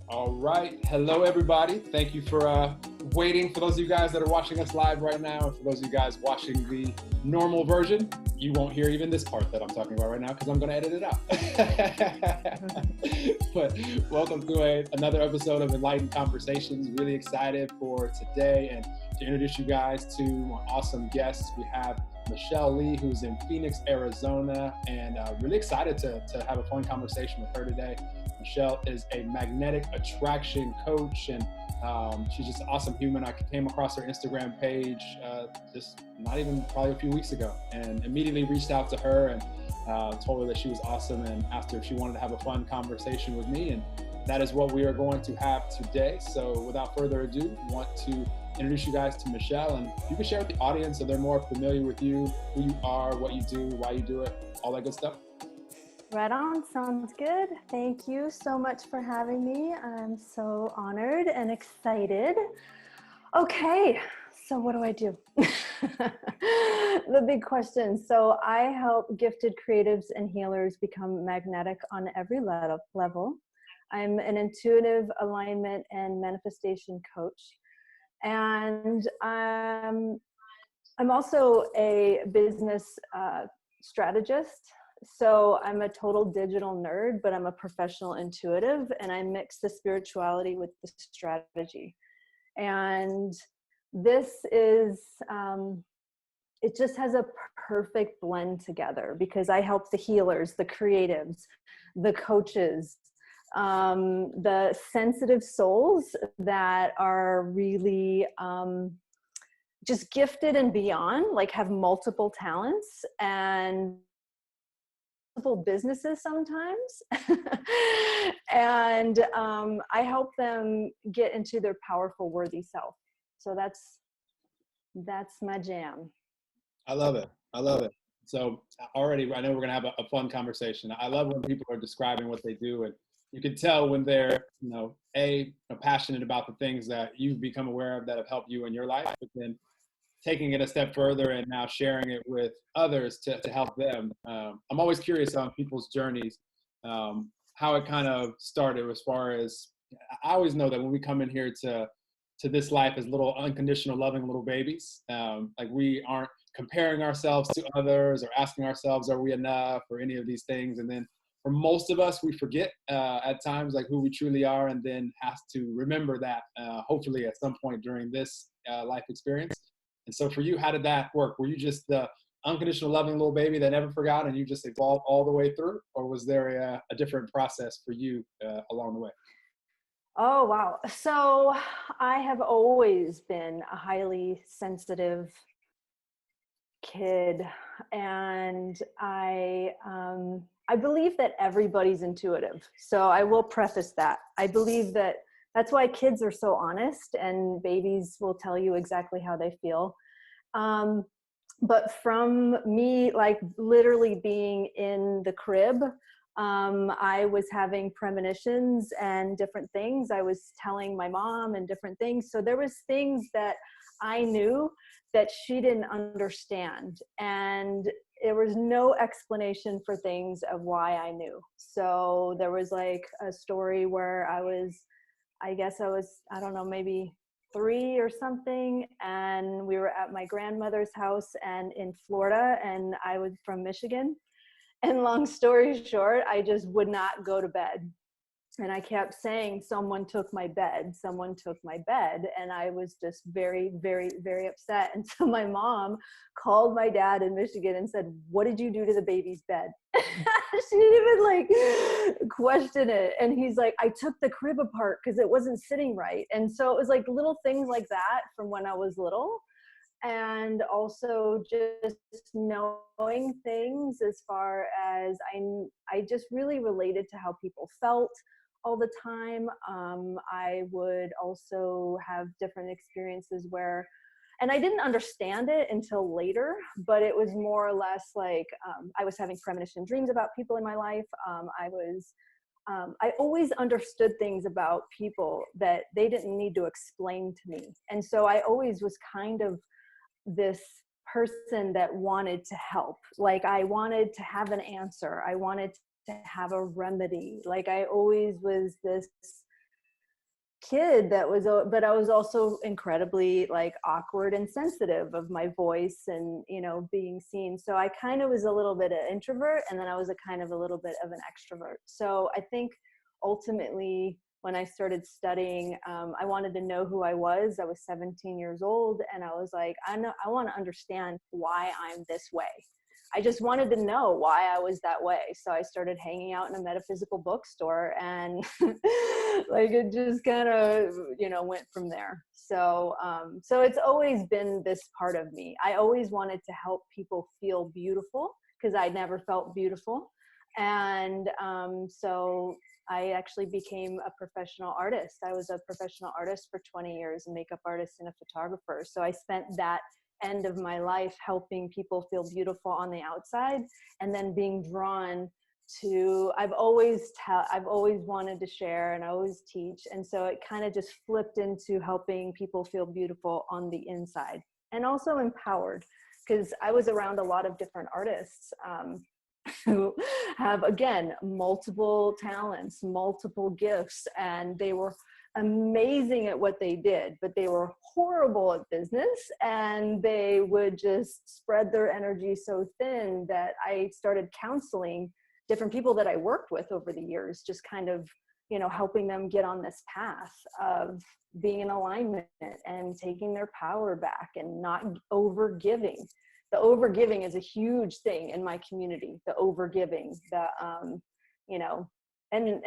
All right. Hello, everybody. Thank you for waiting. For those of you guys that are watching us live right now, and for those of you guys watching the normal version, you won't hear even this part that I'm talking about right now because I'm going to edit it out. But welcome to another episode of Enlightened Conversations. Really excited for today and to introduce you guys to my awesome guests. We have Michele Lee, who's in Phoenix, Arizona, and really excited to have a fun conversation with her today. Michele is a magnetic attraction coach, and she's just an awesome human. I came across her Instagram page just not even probably a few weeks ago, and immediately reached out to her and told her that she was awesome and asked her if she wanted to have a fun conversation with me, and that is what we are going to have today. So without further ado, I want to introduce you guys to Michele, and you can share with the audience so they're more familiar with you, who you are, what you do, why you do it, all that good stuff. Right on. Sounds good. Thank you so much for having me. I'm so honored and excited. Okay, so what do I do? The big question. So I help gifted creatives and healers become magnetic on every level. I'm an intuitive alignment and manifestation coach. And I'm also a business strategist. So I'm a total digital nerd, but I'm a professional intuitive, and I mix the spirituality with the strategy. And this is, it just has a perfect blend together because I help the healers, the creatives, the coaches, the sensitive souls that are really just gifted and beyond, like have multiple talents and businesses sometimes. And I help them get into their powerful, worthy self. So that's my jam. I love it. I love it. So already, I know we're going to have a fun conversation. I love when people are describing what they do, and you can tell when they're, passionate about the things that you've become aware of that have helped you in your life, but then taking it a step further and now sharing it with others to help them. I'm always curious on people's journeys, how it kind of started as far as, I always know that when we come in here to this life as little unconditional loving little babies, like we aren't comparing ourselves to others or asking ourselves, are we enough, or any of these things. And then for most of us, we forget at times like who we truly are, and then have to remember that hopefully at some point during this life experience. And so for you, how did that work? Were you just the unconditional loving little baby that never forgot and you just evolved all the way through? Or was there a different process for you along the way? Oh, wow. So I have always been a highly sensitive kid. And I believe that everybody's intuitive. So I will preface that. I believe that that's why kids are so honest, and babies will tell you exactly how they feel. But from me, like literally being in the crib, I was having premonitions and different things. I was telling my mom and different things. So there was things that I knew that she didn't understand. And there was no explanation for things of why I knew. So there was like a story where I don't know, maybe 3 or something. And we were at my grandmother's house and in Florida, and I was from Michigan. And long story short, I just would not go to bed. And I kept saying, someone took my bed, someone took my bed. And I was just very, very, very upset. And so my mom called my dad in Michigan and said, what did you do to the baby's bed? She didn't even like question it. And he's like, I took the crib apart because it wasn't sitting right. And so it was like little things like that from when I was little. And also just knowing things as far as I just really related to how people felt all the time. I would also have different experiences where, and I didn't understand it until later, but it was more or less like I was having premonition dreams about people in my life. I always understood things about people that they didn't need to explain to me. And so I always was kind of this person that wanted to help. Like I wanted to have an answer. I wanted to have a remedy. Like I always was this kid that was, but I was also incredibly like awkward and sensitive of my voice and, you know, being seen. So I kind of was a little bit an introvert, and then I was a kind of a little bit of an extrovert. So I think ultimately when I started studying, I wanted to know who I was. I was 17 years old, and I was like, I want to understand why I'm this way. I just wanted to know why I was that way. So I started hanging out in a metaphysical bookstore, and like it just kind of, you know, went from there. So, so it's always been this part of me. I always wanted to help people feel beautiful because I never felt beautiful. And so I actually became a professional artist. I was a professional artist for 20 years, a makeup artist and a photographer. So I spent that end of my life helping people feel beautiful on the outside, and then being drawn to, I've always wanted to share, and I always teach. And so it kind of just flipped into helping people feel beautiful on the inside, and also empowered, because I was around a lot of different artists who have, again, multiple talents, multiple gifts, and they were amazing at what they did, but they were horrible at business, and they would just spread their energy so thin that I started counseling different people that I worked with over the years, just kind of, you know, helping them get on this path of being in alignment and taking their power back and not over giving. The over giving is a huge thing in my community. The over giving, you know, and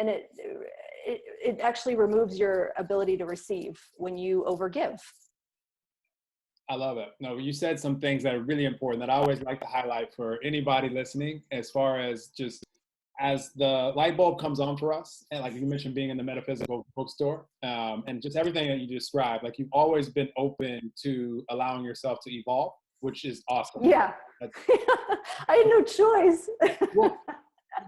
it actually removes your ability to receive when you overgive. I love it. No, you said some things that are really important that I always like to highlight for anybody listening, as far as just as the light bulb comes on for us. And like you mentioned, being in the metaphysical bookstore, and just everything that you described, like you've always been open to allowing yourself to evolve, which is awesome. Yeah. I had no choice. Well,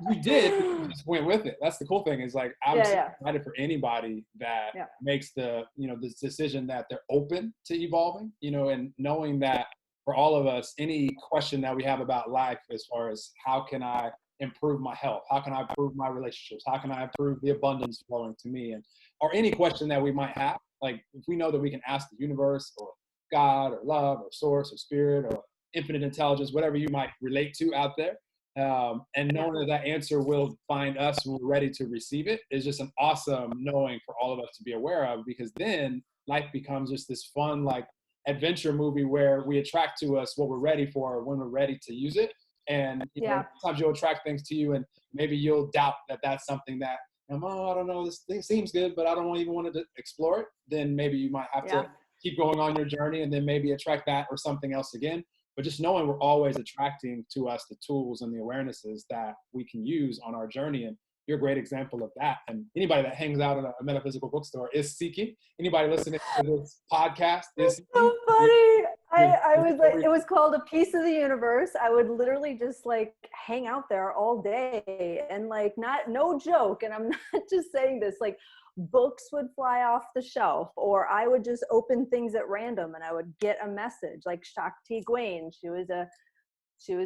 you did, but you just went with it. That's the cool thing, is like, I'm so excited for anybody that makes the, you know, this decision that they're open to evolving, you know, and knowing that for all of us, any question that we have about life, as far as how can I improve my health? How can I improve my relationships? How can I improve the abundance flowing to me? And, or any question that we might have, like if we know that we can ask the universe or God or love or source or spirit or infinite intelligence, whatever you might relate to out there, and knowing that that answer will find us when we're ready to receive it, is just an awesome knowing for all of us to be aware of, because then life becomes just this fun, like, adventure movie where we attract to us what we're ready for when we're ready to use it. And you know, sometimes you'll attract things to you and maybe you'll doubt that that's something that, oh, I don't know, this thing seems good, but I don't even want to explore it. Then maybe you might have to keep going on your journey and then maybe attract that or something else again. But just knowing we're always attracting to us the tools and the awarenesses that we can use on our journey. And you're a great example of that. And anybody that hangs out in a metaphysical bookstore is seeking. Anybody listening to this podcast is seeking. So funny. I was like, it was called A Piece of the Universe. I would literally just like hang out there all day, and like, no joke. And I'm not just saying this, like, books would fly off the shelf, or I would just open things at random and I would get a message. Like Shakti Gwain, she was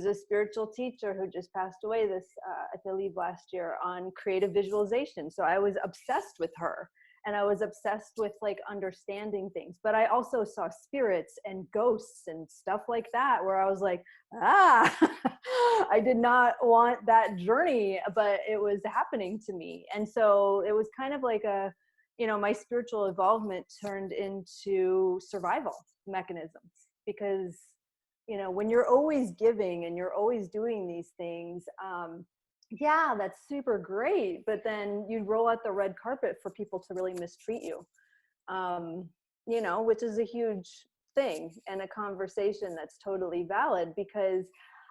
a spiritual teacher who just passed away I believe last year, on creative visualization. So I was obsessed with her, and I was obsessed with like understanding things. But I also saw spirits and ghosts and stuff like that, where I was like, I did not want that journey, but it was happening to me. And so it was kind of like my spiritual involvement turned into survival mechanisms, because when you're always giving and you're always doing these things, that's super great. But then you roll out the red carpet for people to really mistreat you, which is a huge thing, and a conversation that's totally valid, because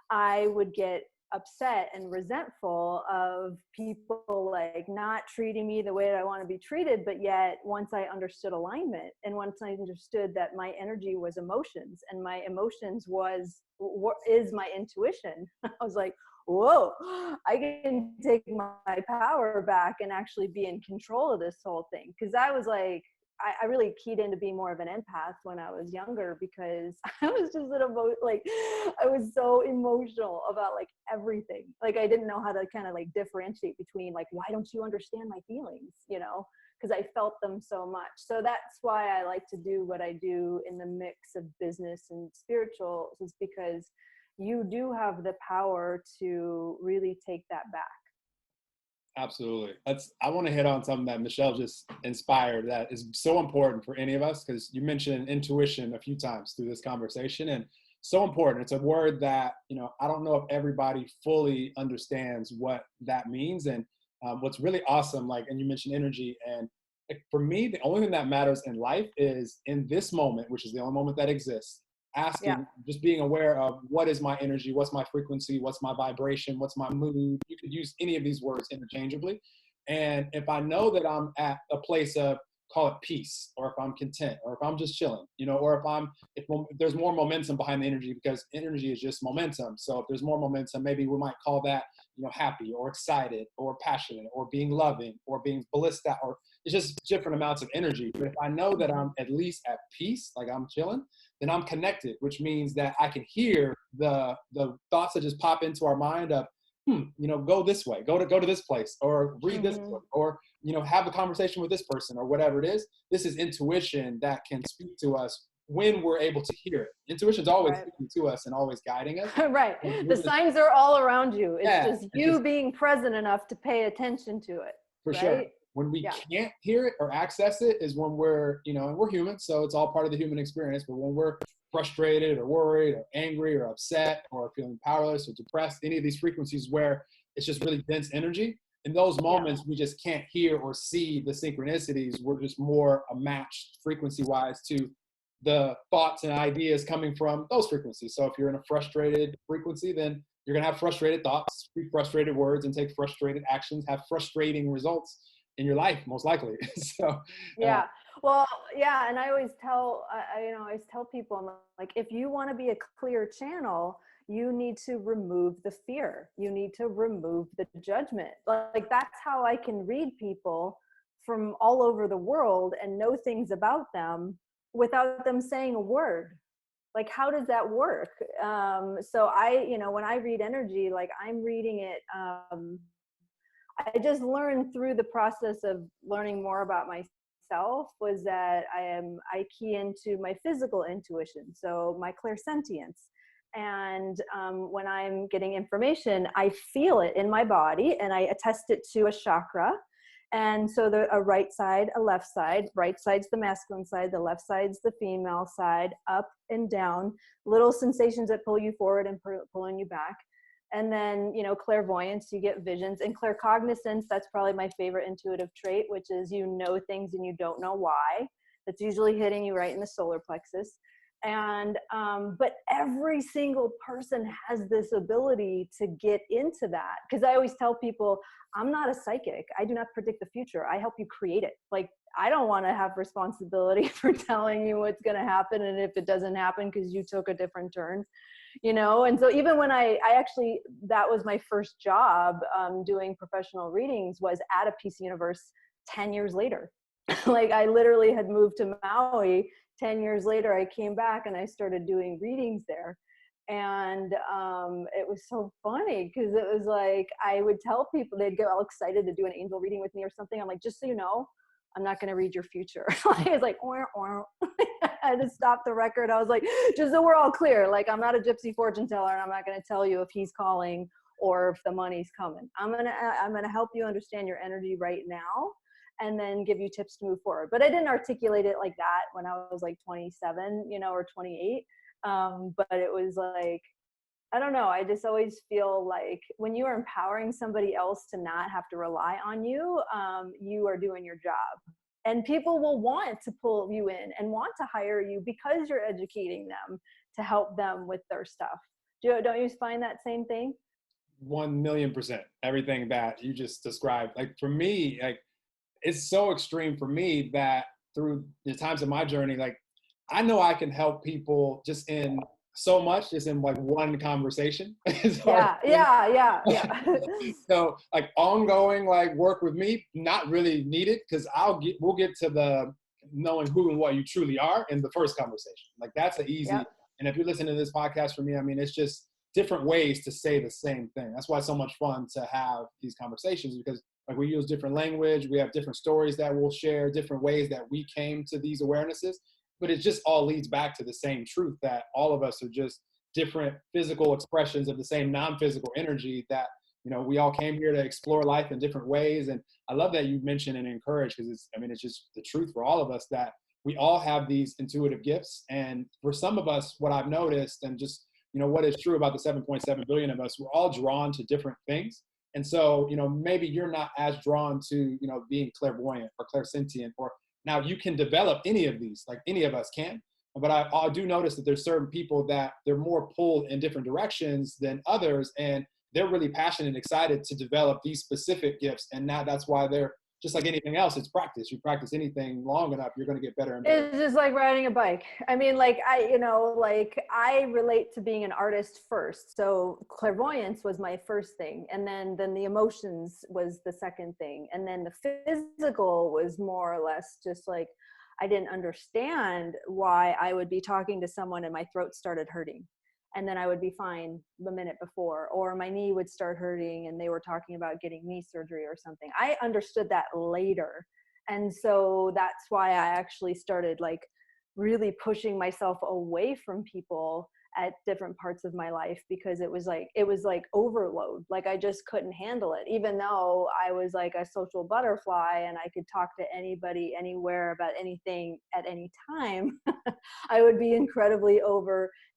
I would get upset and resentful of people like not treating me the way that I want to be treated. But yet once I understood alignment, and once I understood that my energy was emotions, and my emotions is my intuition, I was like, whoa, I can take my power back and actually be in control of this whole thing. Because I was like, I really keyed into being more of an empath when I was younger, because I was just I was so emotional about like everything. Like I didn't know how to kind of like differentiate between like, why don't you understand my feelings? because I felt them so much. So that's why I like to do what I do in the mix of business and spiritual, is because you do have the power to really take that back. Absolutely. I want to hit on something that Michele just inspired that is so important for any of us, because you mentioned intuition a few times through this conversation, and so important. It's a word that, I don't know if everybody fully understands what that means. And what's really awesome, and you mentioned energy, and for me, the only thing that matters in life is in this moment, which is the only moment that exists, asking, just being aware of what is my energy, what's my frequency, what's my vibration, what's my mood. You could use any of these words interchangeably. And if I know that I'm at a place of, call it peace, or if I'm content, or if I'm just chilling, or if there's more momentum behind the energy, because energy is just momentum. So if there's more momentum, maybe we might call that, happy or excited or passionate or being loving or being ballistic, or it's just different amounts of energy. But if I know that I'm at least at peace, like I'm chilling, then I'm connected, which means that I can hear the thoughts that just pop into our mind of, go this way, go to this place, or read this book, or, have a conversation with this person, or whatever it is. This is intuition that can speak to us when we're able to hear it. Intuition's always speaking to us and always guiding us. Right. The signs are all around you. It's just you being present enough to pay attention to it. For sure. When we can't hear it or access it is when we're, and we're human, so it's all part of the human experience. But when we're frustrated or worried or angry or upset or feeling powerless or depressed, any of these frequencies where it's just really dense energy, in those moments, we just can't hear or see the synchronicities. We're just more a matched frequency-wise to the thoughts and ideas coming from those frequencies. So if you're in a frustrated frequency, then you're going to have frustrated thoughts, speak frustrated words, and take frustrated actions, have frustrating results in your life, most likely. So and I always tell I always tell people, I'm like, if you want to be a clear channel, you need to remove the fear, you need to remove the judgment. Like that's how I can read people from all over the world and know things about them without them saying a word. Like, how does that work? So when I read energy, like I'm reading it, I just learned through the process of learning more about myself was that I key into my physical intuition, so my clairsentience. And when I'm getting information, I feel it in my body and I attest it to a chakra. And so a right side, a left side, right side's the masculine side, the left side's the female side, up and down, little sensations that pull you forward and pulling you back. And then, clairvoyance, you get visions, and claircognizance, that's probably my favorite intuitive trait, which is things and you don't know why. That's usually hitting you right in the solar plexus. And, but every single person has this ability to get into that. Because I always tell people, I'm not a psychic. I do not predict the future. I help you create it. Like, I don't want to have responsibility for telling you what's going to happen. And if it doesn't happen because you took a different turn, and so even when I actually, that was my first job doing professional readings, was at a Peace Universe 10 years later. Like I literally had moved to Maui. 10 years later, I came back and I started doing readings there. And it was so funny because it was like, I would tell people, they'd get all excited to do an angel reading with me or something. I'm like, just so you know, I'm not going to read your future. I was like, I had to stop the record. I was like, just so we're all clear, like I'm not a gypsy fortune teller and I'm not going to tell you if he's calling or if the money's coming. I'm going to help you understand your energy right now and then give you tips to move forward. But I didn't articulate it like that when I was like 27, or 28. But it was like, I don't know. I just always feel like when you are empowering somebody else to not have to rely on you, you are doing your job. And people will want to pull you in and want to hire you because you're educating them to help them with their stuff. Don't you find that same thing? 1,000,000%. Everything that you just described. Like for me, like it's so extreme for me that through the times of my journey, like I know I can help people just in so much, just in like one conversation. Yeah. So like ongoing like work with me, not really needed, because we'll get to the knowing who and what you truly are in the first conversation. Like that's an easy. Yep. And if you're listening to this podcast for me, I mean, it's just different ways to say the same thing. That's why it's so much fun to have these conversations, because Like we use different language, we have different stories that we'll share, different ways that we came to these awarenesses, but it just all leads back to the same truth that all of us are just different physical expressions of the same non-physical energy that, you know, we all came here to explore life in different ways. And I love that you mentioned and encourage, because it's, I mean, it's just the truth for all of us that we all have these intuitive gifts. And for some of us, what I've noticed, and just, you know, what is true about the 7.7 billion of us, we're all drawn to different things. And so, you know, maybe you're not as drawn to, you know, being clairvoyant or clairsentient, or now you can develop any of these, like any of us can. But I do notice that there's certain people that they're more pulled in different directions than others. And they're really passionate and excited to develop these specific gifts. And now that's why they're just like anything else. It's practice. You practice anything long enough, you're going to get better and better. It's just like riding a bike. I mean, like I relate to being an artist first. So clairvoyance was my first thing. And then the emotions was the second thing. And then the physical was more or less just like, I didn't understand why I would be talking to someone and my throat started hurting. And then I would be fine the minute before, or my knee would start hurting and they were talking about getting knee surgery or something. I understood that later. And so that's why I actually started like really pushing myself away from people at different parts of my life, because it was like overload. Like I just couldn't handle it, even though I was like a social butterfly and I could talk to anybody, anywhere, about anything at any time. I would be incredibly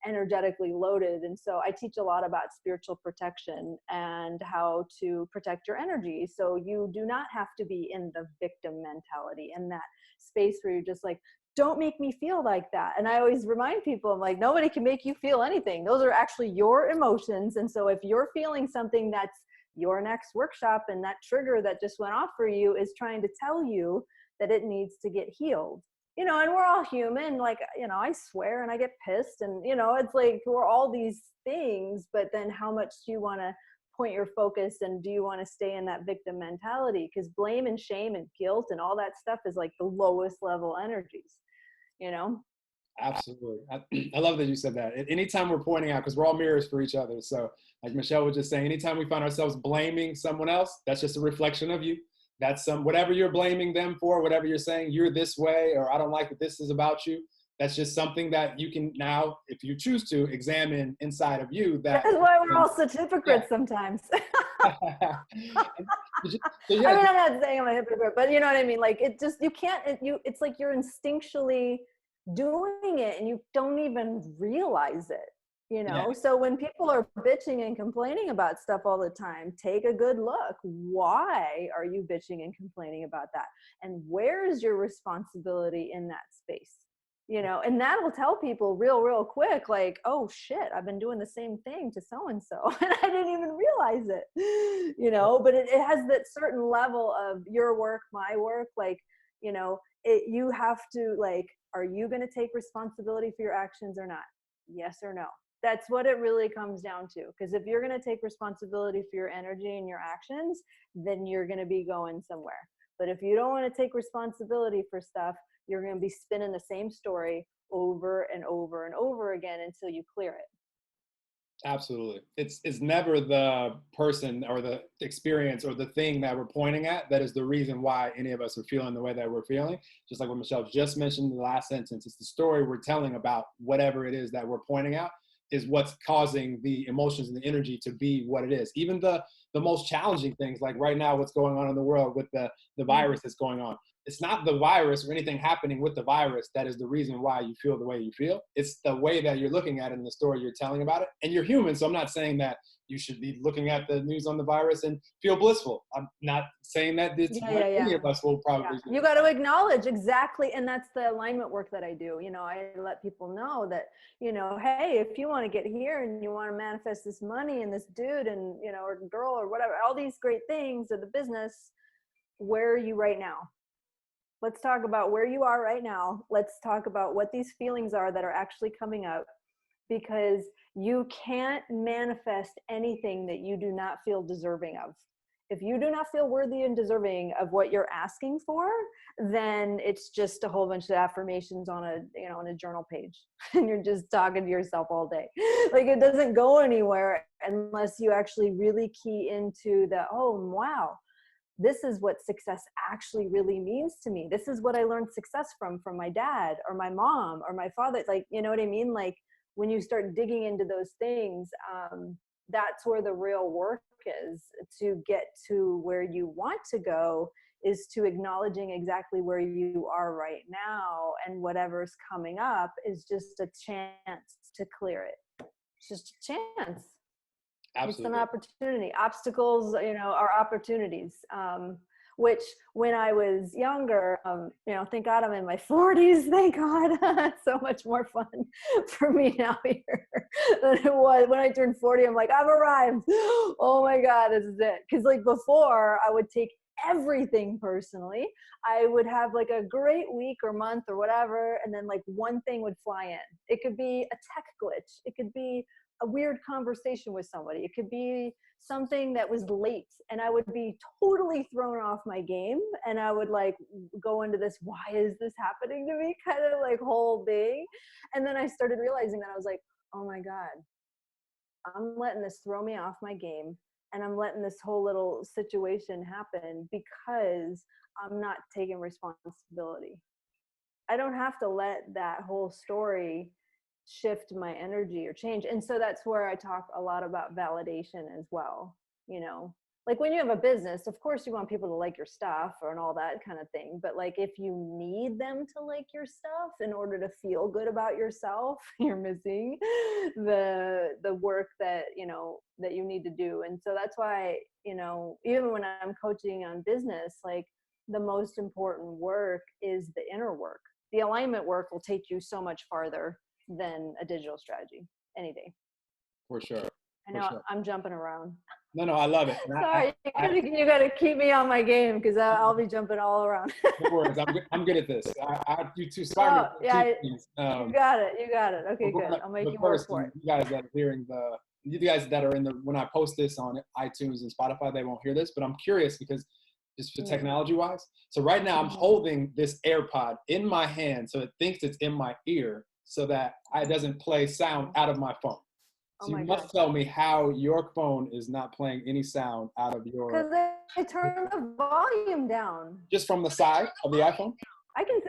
energetically loaded. And so I teach a lot about spiritual protection and how to protect your energy. So you do not have to be in the victim mentality, in that space where you're just like, don't make me feel like that. And I always remind people, I'm like, nobody can make you feel anything. Those are actually your emotions. And so if you're feeling something, that's your next workshop, and that trigger that just went off for you is trying to tell you that it needs to get healed. You know, and we're all human. Like, you know, I swear and I get pissed, and, you know, it's like we're all these things, but then how much do you want to point your focus, and do you want to stay in that victim mentality? Because blame and shame and guilt and all that stuff is like the lowest level energies, you know? Absolutely. I love that you said that. Anytime we're pointing out, because we're all mirrors for each other. So like Michele was just saying, anytime we find ourselves blaming someone else, that's just a reflection of you. That's whatever you're blaming them for, whatever you're saying, you're this way, or I don't like that this is about you. That's just something that you can now, if you choose to, examine inside of you. That's why we're all such hypocrites sometimes. I mean, I'm not saying I'm a hypocrite, but you know what I mean? Like, it just, you can't, it's like you're instinctually doing it and you don't even realize it, you know? So when people are bitching and complaining about stuff all the time, take a good look. Why are you bitching and complaining about that? And where is your responsibility in that space? You know, and that'll tell people real quick, like, oh shit, I've been doing the same thing to so-and-so and I didn't even realize it, you know. But it has that certain level of your work, my work, like, you know, you have to, like, are you going to take responsibility for your actions or not? Yes or no? That's what it really comes down to. Because if you're going to take responsibility for your energy and your actions, then you're going to be going somewhere. But if you don't want to take responsibility for stuff, you're going to be spinning the same story over and over and over again until you clear it. Absolutely. It's never the person or the experience or the thing that we're pointing at that is the reason why any of us are feeling the way that we're feeling. Just like what Michele just mentioned in the last sentence, it's the story we're telling about whatever it is that we're pointing out is what's causing the emotions and the energy to be what it is. Even the most challenging things, like right now, what's going on in the world with the virus that's going on. It's not the virus or anything happening with the virus that is the reason why you feel the way you feel. It's the way that you're looking at it in the story you're telling about it. And you're human, so I'm not saying that you should be looking at the news on the virus and feel blissful. I'm not saying that any of us will probably do. You got to acknowledge, exactly. And that's the alignment work that I do. You know, I let people know that, you know, hey, if you want to get here and you want to manifest this money and this dude and, you know, or girl or whatever, all these great things of the business, where are you right now? Let's talk about where you are right now. Let's talk about what these feelings are that are actually coming up, because you can't manifest anything that you do not feel deserving of. If you do not feel worthy and deserving of what you're asking for, then it's just a whole bunch of affirmations on a journal page, and you're just talking to yourself all day. Like, it doesn't go anywhere unless you actually really key into the, oh, wow, this is what success actually really means to me. This is what I learned success from my dad or my mom or my father. Like, you know what I mean? Like when you start digging into those things, that's where the real work is to get to where you want to go, is to acknowledging exactly where you are right now, and whatever's coming up is just a chance to clear it. It's just a chance. Absolutely. It's an opportunity. Obstacles, you know, are opportunities. Which when I was younger, you know, thank God I'm in my 40s, thank God. It's so much more fun for me now here than it was when I turned 40. I'm like, I've arrived. Oh my God, this is it. Because like before, I would take everything personally. I would have like a great week or month or whatever, and then like one thing would fly in. It could be a tech glitch. It could be a weird conversation with somebody. It could be something that was late, and I would be totally thrown off my game, and I would like go into this, why is this happening to me kind of like whole thing. And then I started realizing that I was like, oh my God, I'm letting this throw me off my game, and I'm letting this whole little situation happen because I'm not taking responsibility. I don't have to let that whole story shift my energy or change. And so that's where I talk a lot about validation as well. You know, like when you have a business, of course you want people to like your stuff and all that kind of thing. But like if you need them to like your stuff in order to feel good about yourself, you're missing the work that, you know, that you need to do. And so that's why, you know, even when I'm coaching on business, like the most important work is the inner work. The alignment work will take you so much farther than a digital strategy any day. For sure. I know I'm jumping around. No, I love it. Sorry, you got to keep me on my game because I'll be jumping all around. No worries. I'm good at this. I do two. Yeah, you got it. You got it. Okay, good. I'll make you work for it. You guys that are hearing you guys that are in the, when I post this on iTunes and Spotify, they won't hear this, but I'm curious because just for technology wise. So right now I'm holding this AirPod in my hand, so it thinks it's in my ear, so that it doesn't play sound out of my phone. So you must tell me how your phone is not playing any sound out of your. Because I turn the volume down. Just from the side of the iPhone. I can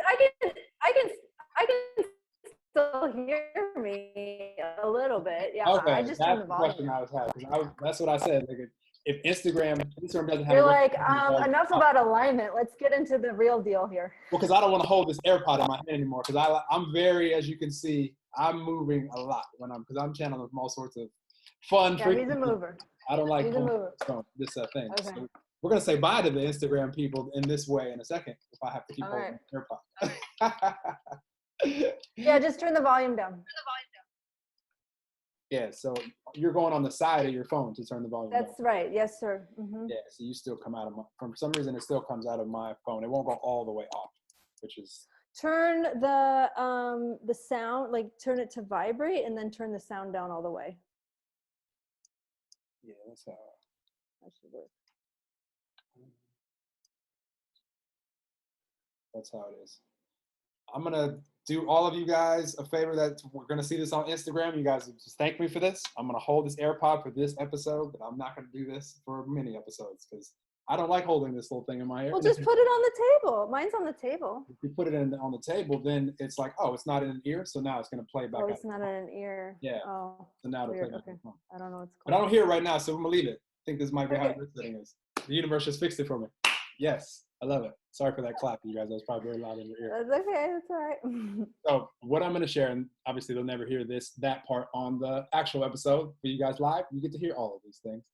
still hear me a little bit. Yeah. Okay, I just that's turn the the question volume. I was having, because that's what I said. Like, if Instagram doesn't have. You're like, enough about alignment. Let's get into the real deal here. Well, because I don't want to hold this AirPod in my hand anymore. Because I'm very, as you can see, I'm moving a lot because I'm channeling from all sorts of fun. Yeah, he's a mover. I don't like he's a mover. This thing. Okay. So we're gonna say bye to the Instagram people in this way in a second. If I have to keep holding the AirPod. Yeah, just turn the volume down. Yeah, so you're going on the side of your phone to turn the volume down. That's right. Yes, sir. Mm-hmm. Yeah, so you still come out of for some reason it still comes out of my phone. It won't go all the way off, which is. Turn the sound, like turn it to vibrate, and then turn the sound down all the way. Yeah, that's how. That should work. That's how it is. I'm gonna do all of you guys a favor that we're gonna see this on Instagram. You guys just thank me for this. I'm gonna hold this AirPod for this episode, but I'm not gonna do this for many episodes because I don't like holding this little thing in my ear. Well, just put it on the table. Mine's on the table. If you put it on the table, then it's like, oh, it's not in an ear, so now it's gonna play back. Oh, it's not in an ear. Yeah. Oh. So now it'll play back. Okay. I don't know what's going on. But I don't hear it right now, so I'm gonna leave it. I think this might be how your setting is. The universe just fixed it for me. Yes, I love it. Sorry for that clap, you guys. That was probably very loud in your ear. That's okay. That's all right. So what I'm going to share, and obviously they'll never hear that part on the actual episode for you guys live. You get to hear all of these things.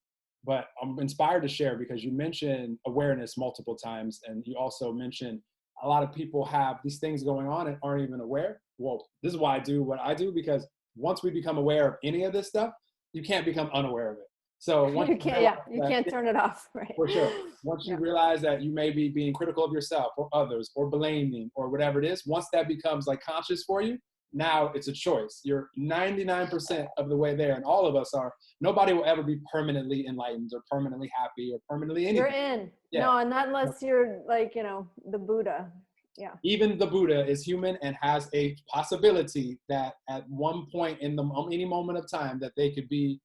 But I'm inspired to share because you mentioned awareness multiple times, and you also mentioned a lot of people have these things going on and aren't even aware. Well, this is why I do what I do, because once we become aware of any of this stuff, you can't become unaware of it. So once you can't turn it off, right? For sure. Once you realize that you may be being critical of yourself or others or blaming or whatever it is, once that becomes like conscious for you, now it's a choice. You're 99% of the way there, and all of us are. Nobody will ever be permanently enlightened or permanently happy or permanently anything. You're in. Yeah. No, and not unless you're like, the Buddha. Yeah. Even the Buddha is human and has a possibility that at one point in any moment of time that they could be,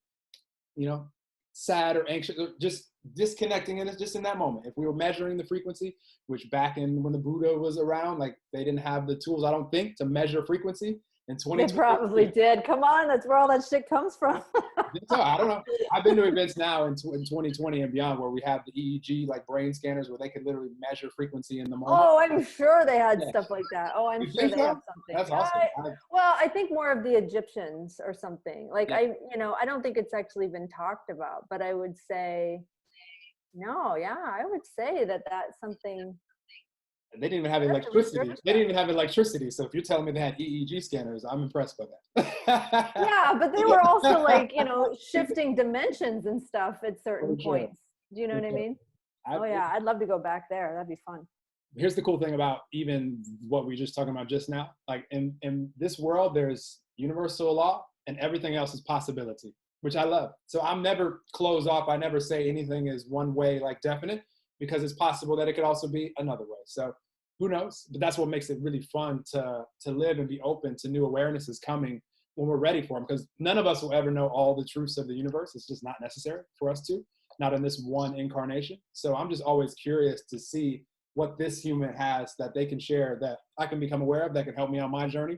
sad or anxious, or just disconnecting in just in that moment. If we were measuring the frequency, which back in when the Buddha was around, like they didn't have the tools, I don't think, to measure frequency. In They 2020, probably did. Come on, that's where all that shit comes from. so I don't know. I've been to events now in 2020 and beyond where we have the EEG, like brain scanners, where they can literally measure frequency in the moment. Oh, I'm sure they had Yeah. stuff like that. Oh, I'm You sure think they so? have something. That's awesome. Well, I think more of the Egyptians or something. Like Yeah. I don't think it's actually been talked about, but I would say, no, yeah, I would say that that's something. They didn't even have electricity. They didn't even have electricity. So if you're telling me they had EEG scanners, I'm impressed by that. Yeah, but they were also like, shifting dimensions and stuff at certain For sure. points. Do you know what I mean? Oh yeah, I'd love to go back there. That'd be fun. Here's the cool thing about even what we were just talking about just now. Like in this world, there's universal law and everything else is possibility, which I love. So I'm never closed off. I never say anything is one way, like definite, because it's possible that it could also be another way. So who knows? But that's what makes it really fun to live and be open to new awarenesses coming when we're ready for them, because none of us will ever know all the truths of the universe. It's just not necessary for us to, not in this one incarnation. So I'm just always curious to see what this human has that they can share, that I can become aware of, that can help me on my journey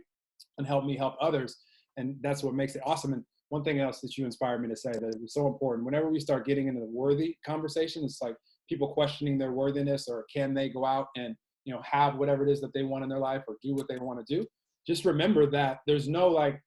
and help me help others. And that's what makes it awesome. And one thing else that you inspired me to say that is so important, whenever we start getting into the worthy conversation, it's like people questioning their worthiness, or can they go out and have whatever it is that they want in their life or do what they want to do. Just remember that there's no like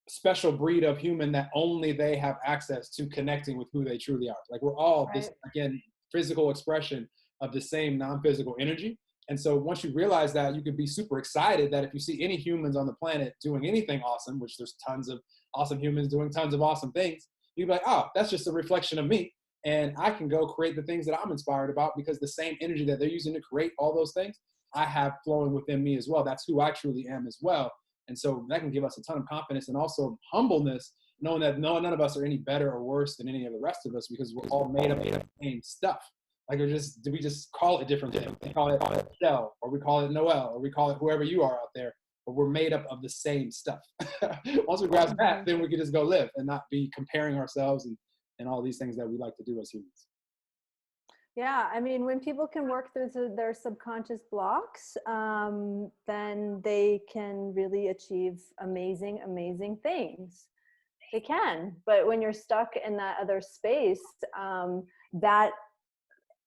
special breed of human that only they have access to connecting with who they truly are. Like we're all this, again, physical expression of the same non-physical energy. And so once you realize that, you can be super excited that if you see any humans on the planet doing anything awesome, which there's tons of awesome humans doing tons of awesome things, you'd be like, oh, that's just a reflection of me. And I can go create the things that I'm inspired about, because the same energy that they're using to create all those things, I have flowing within me as well. That's who I truly am as well. And so that can give us a ton of confidence and also humbleness, knowing that none of us are any better or worse than any of the rest of us, because we're all made up of the same stuff. Like we just call it different things. We call it Michelle, or we call it Noel, or we call it whoever you are out there, but we're made up of the same stuff. Once we grasp that, then we can just go live and not be comparing ourselves and all these things that we like to do as humans. Yeah, I mean, when people can work through their subconscious blocks, then they can really achieve amazing, amazing things. They can, but when you're stuck in that other space, that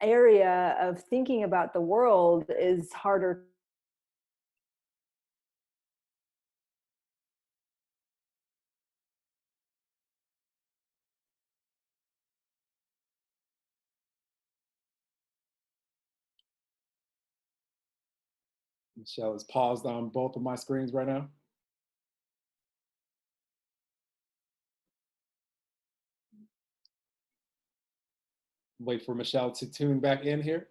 area of thinking about the world is harder. Michelle is paused on both of my screens right now. Wait for Michelle to tune back in here.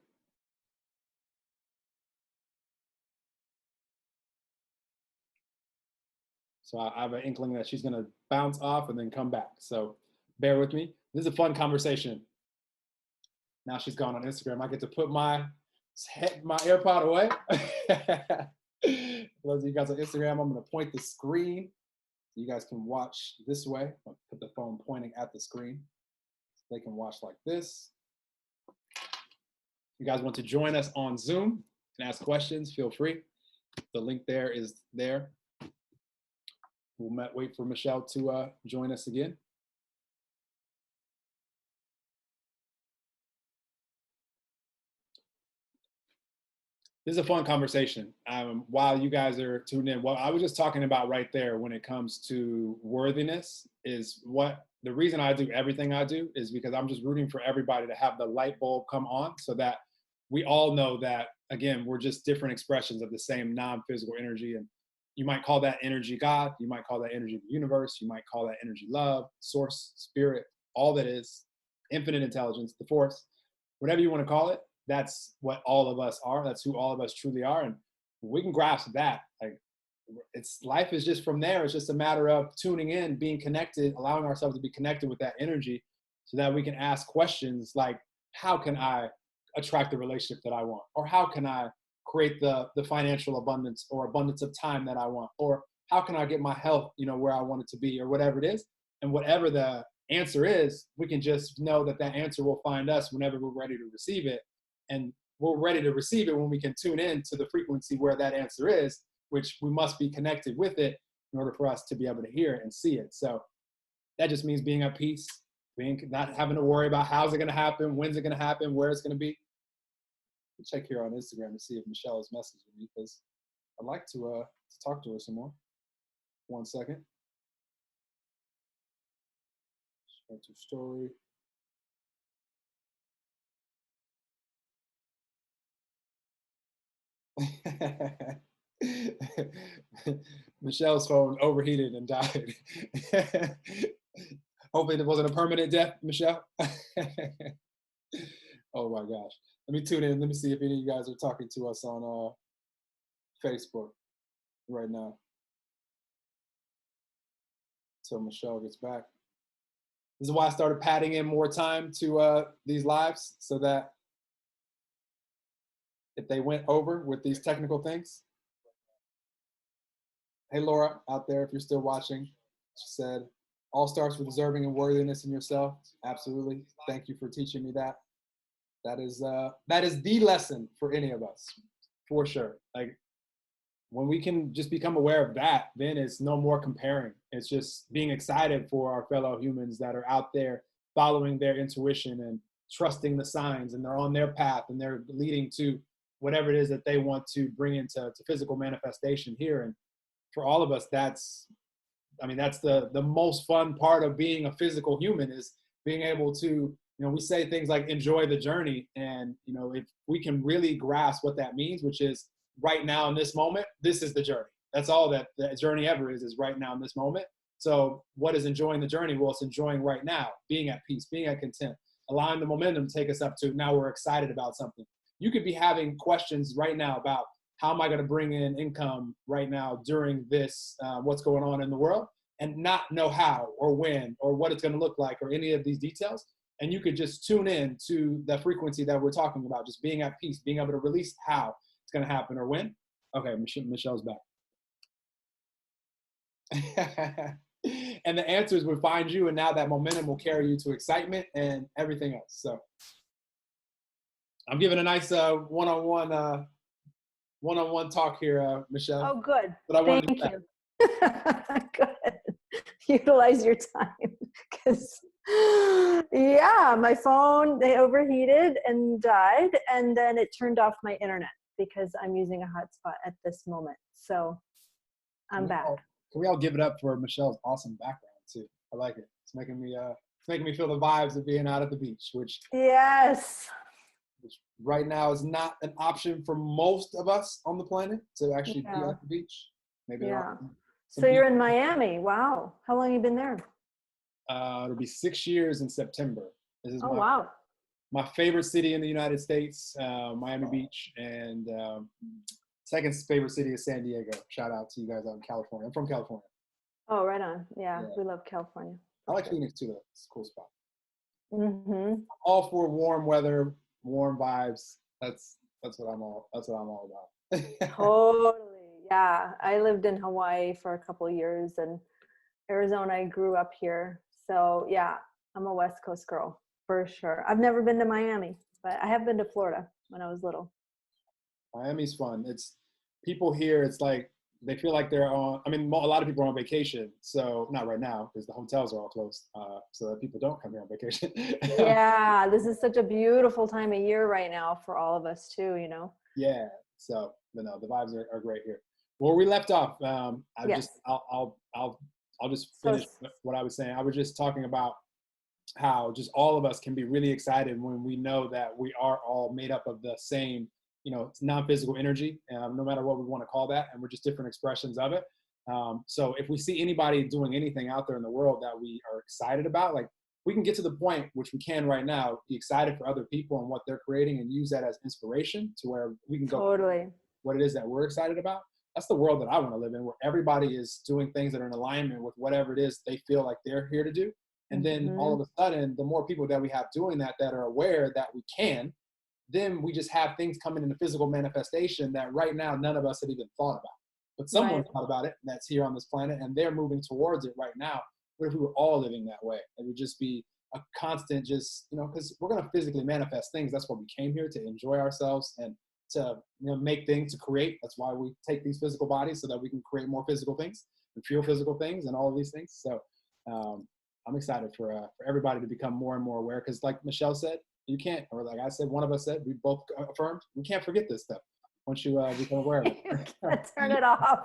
So I have an inkling that she's going to bounce off and then come back. So bear with me. This is a fun conversation. Now she's gone on Instagram. I get to put my AirPod away. For those of you guys on Instagram, I'm going to point the screen so you guys can watch this way. I'll put the phone pointing at the screen so they can watch like this. If you guys want to join us on Zoom and ask questions, feel free. The link there is there. We'll wait for Michelle to join us again. This is a fun conversation. While you guys are tuned in, what I was just talking about right there when it comes to worthiness is what the reason I do everything I do is because I'm just rooting for everybody to have the light bulb come on, so that we all know that, again, we're just different expressions of the same non-physical energy. And you might call that energy God, you might call that energy the universe, you might call that energy love, source, spirit, all that is, infinite intelligence, the force, whatever you want to call it. That's what all of us are. That's who all of us truly are. And we can grasp that. Like, life is just from there. It's just a matter of tuning in, being connected, allowing ourselves to be connected with that energy so that we can ask questions like, how can I attract the relationship that I want? Or how can I create the financial abundance or abundance of time that I want? Or how can I get my health, where I want it to be, or whatever it is? And whatever the answer is, we can just know that that answer will find us whenever we're ready to receive it. And we're ready to receive it when we can tune in to the frequency where that answer is, which we must be connected with it in order for us to be able to hear it and see it. So that just means being at peace, not having to worry about how's it going to happen, when's it going to happen, where it's going to be. Check here on Instagram to see if Michele is messaging me, because I'd like to talk to her some more. 1 second. Share to story. Michele's phone overheated and died. Hopefully it wasn't a permanent death, Michele. Oh my gosh. Let me tune in. Let me see if any of you guys are talking to us on Facebook right now. Till Michele gets back. This is why I started padding in more time to these lives, so that if they went over with these technical things. Hey, Laura, out there, if you're still watching, she said, all starts with deserving and worthiness in yourself. Absolutely. Thank you for teaching me that. That is the lesson for any of us, for sure. Like, when we can just become aware of that, then it's no more comparing. It's just being excited for our fellow humans that are out there following their intuition and trusting the signs, and they're on their path and they're leading to whatever it is that they want to bring into physical manifestation here. And for all of us, that's the most fun part of being a physical human, is being able to, we say things like enjoy the journey. And, if we can really grasp what that means, which is right now in this moment, this is the journey. That's all that the journey ever is right now in this moment. So what is enjoying the journey? Well, it's enjoying right now, being at peace, being at content, allowing the momentum to take us up to now we're excited about something. You could be having questions right now about, how am I going to bring in income right now during this, what's going on in the world, and not know how or when or what it's going to look like or any of these details. And you could just tune in to the frequency that we're talking about, just being at peace, being able to release how it's going to happen or when. Okay, Michele's back. And the answers will find you, and now that momentum will carry you to excitement and everything else. So I'm giving a nice one-on-one talk here, Michele. Oh, good. But Thank you. Good. Utilize your time, because my phone, they overheated and died, and then it turned off my internet because I'm using a hotspot at this moment. So I'm back. Can we all give it up for Michele's awesome background too? I like it. It's making me feel the vibes of being out at the beach, which right now is not an option for most of us on the planet to actually be at the beach. Maybe So you're in Miami. Wow. How long have you been there? It'll be 6 years in September. This is my favorite city in the United States, Miami Beach, and second favorite city is San Diego. Shout out to you guys out in California. I'm from California. Oh, right on. Yeah. We love California. I like Phoenix too, though. It's a cool spot. Mm-hmm. All for warm weather, warm vibes. That's what I'm all about. Totally. Yeah. I lived in Hawaii for a couple of years, and Arizona. I grew up here. So yeah, I'm a West Coast girl for sure. I've never been to Miami, but I have been to Florida when I was little. Miami's fun. It's people here. It's like they feel like they're on. I mean, a lot of people are on vacation. So not right now because the hotels are all closed, so that people don't come here on vacation. Yeah, this is such a beautiful time of year right now for all of us too. Yeah. So the vibes are great here. Where we left off, I'll just finish what I was saying. I was just talking about how just all of us can be really excited when we know that we are all made up of the same, non-physical energy, no matter what we want to call that, and we're just different expressions of it. So if we see anybody doing anything out there in the world that we are excited about, like we can get to the point, which we can right now, be excited for other people and what they're creating and use that as inspiration to where we can go what it is that we're excited about. That's the world that I want to live in, where everybody is doing things that are in alignment with whatever it is they feel like they're here to do. And then all of a sudden, the more people that we have doing that are aware that we can, then we just have things coming into physical manifestation that right now none of us had even thought about. But someone thought about it that's here on this planet, and they're moving towards it right now, what if we were all living that way? It would just be a constant, just, you know, because we're going to physically manifest things. That's what we came here to enjoy ourselves and to, you know, make things, to create. That's why we take these physical bodies, so that we can create more physical things and feel physical things and all of these things. So I'm excited for everybody to become more and more aware, because like Michele said, you can't, or like I said, one of us said, we both affirmed, we can't forget this stuff once you become aware of it. You can't turn it off.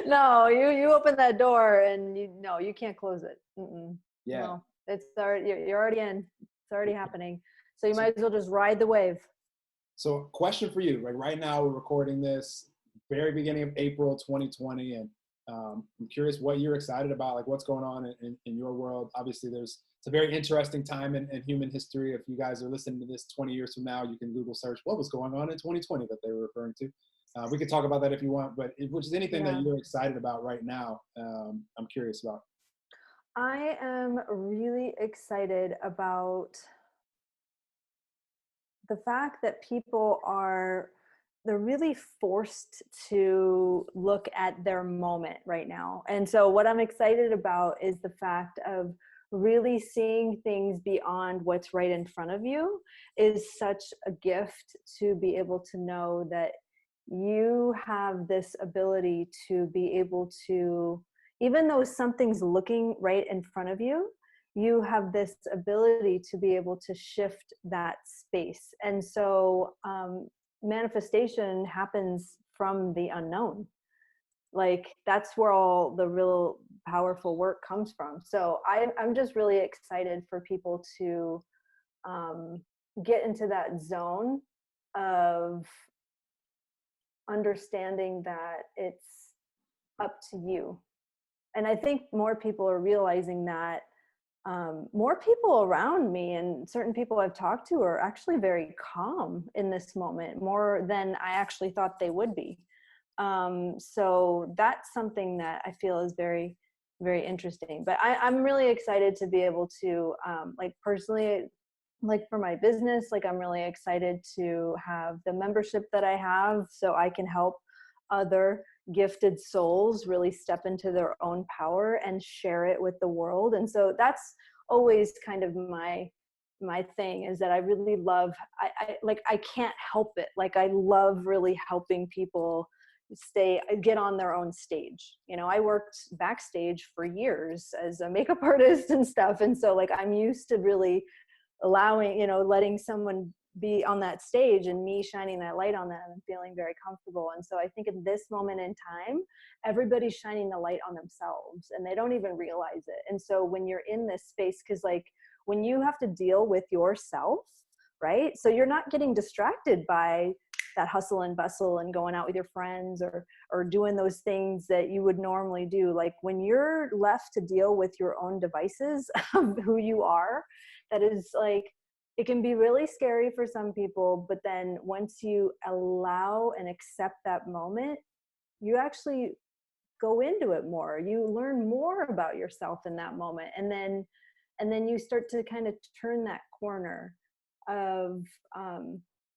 No, you open that door and you can't close it. Yeah. No, it's already, you're already in. It's already happening. So you might as well just ride the wave. So question for you, like right now we're recording this very beginning of April 2020, and I'm curious what you're excited about, like what's going on in your world. Obviously it's a very interesting time in human history. If you guys are listening to this 20 years from now, you can Google search what was going on in 2020 that they were referring to. We could talk about that if you want, but which is anything that you're excited about right now, I'm curious about. I am really excited about the fact that people they're really forced to look at their moment right now. And so what I'm excited about is the fact of really seeing things beyond what's right in front of you is such a gift, to be able to know that you have this ability to be able to, even though something's looking right in front of you, you have this ability to be able to shift that space. And so manifestation happens from the unknown. Like that's where all the real powerful work comes from. So I'm just really excited for people to get into that zone of understanding that it's up to you. And I think more people are realizing that. More people around me and certain people I've talked to are actually very calm in this moment, more than I actually thought they would be. So that's something that I feel is very, very interesting. But I'm really excited to be able to, like personally, like for my business, like I'm really excited to have the membership that I have, so I can help other gifted souls really step into their own power and share it with the world. And so that's always kind of my thing, is that I really love, I can't help it. Like I love really helping people get on their own stage. You know, I worked backstage for years as a makeup artist and stuff. And so like, I'm used to really allowing, letting someone be on that stage and me shining that light on them and feeling very comfortable. And so I think in this moment in time, everybody's shining the light on themselves and they don't even realize it. And so when you're in this space, because like when you have to deal with yourself, right? So you're not getting distracted by that hustle and bustle and going out with your friends or doing those things that you would normally do. Like when you're left to deal with your own devices of who you are, that is like, it can be really scary for some people, but then once you allow and accept that moment, you actually go into it more. You learn more about yourself in that moment. And then you start to kind of turn that corner of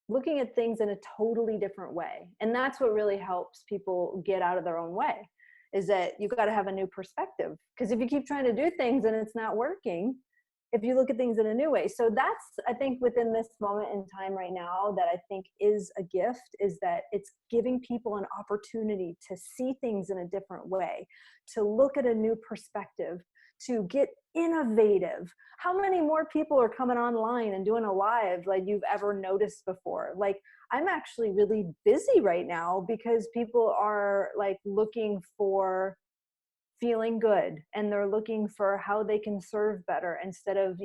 looking at things in a totally different way. And that's what really helps people get out of their own way, is that you've got to have a new perspective. Because if you keep trying to do things and it's not working, if you look at things in a new way. So that's, I think, within this moment in time right now, that I think is a gift, is that it's giving people an opportunity to see things in a different way, to look at a new perspective, to get innovative. How many more people are coming online and doing a live like you've ever noticed before? Like I'm actually really busy right now because people are like looking for feeling good, and they're looking for how they can serve better, instead of,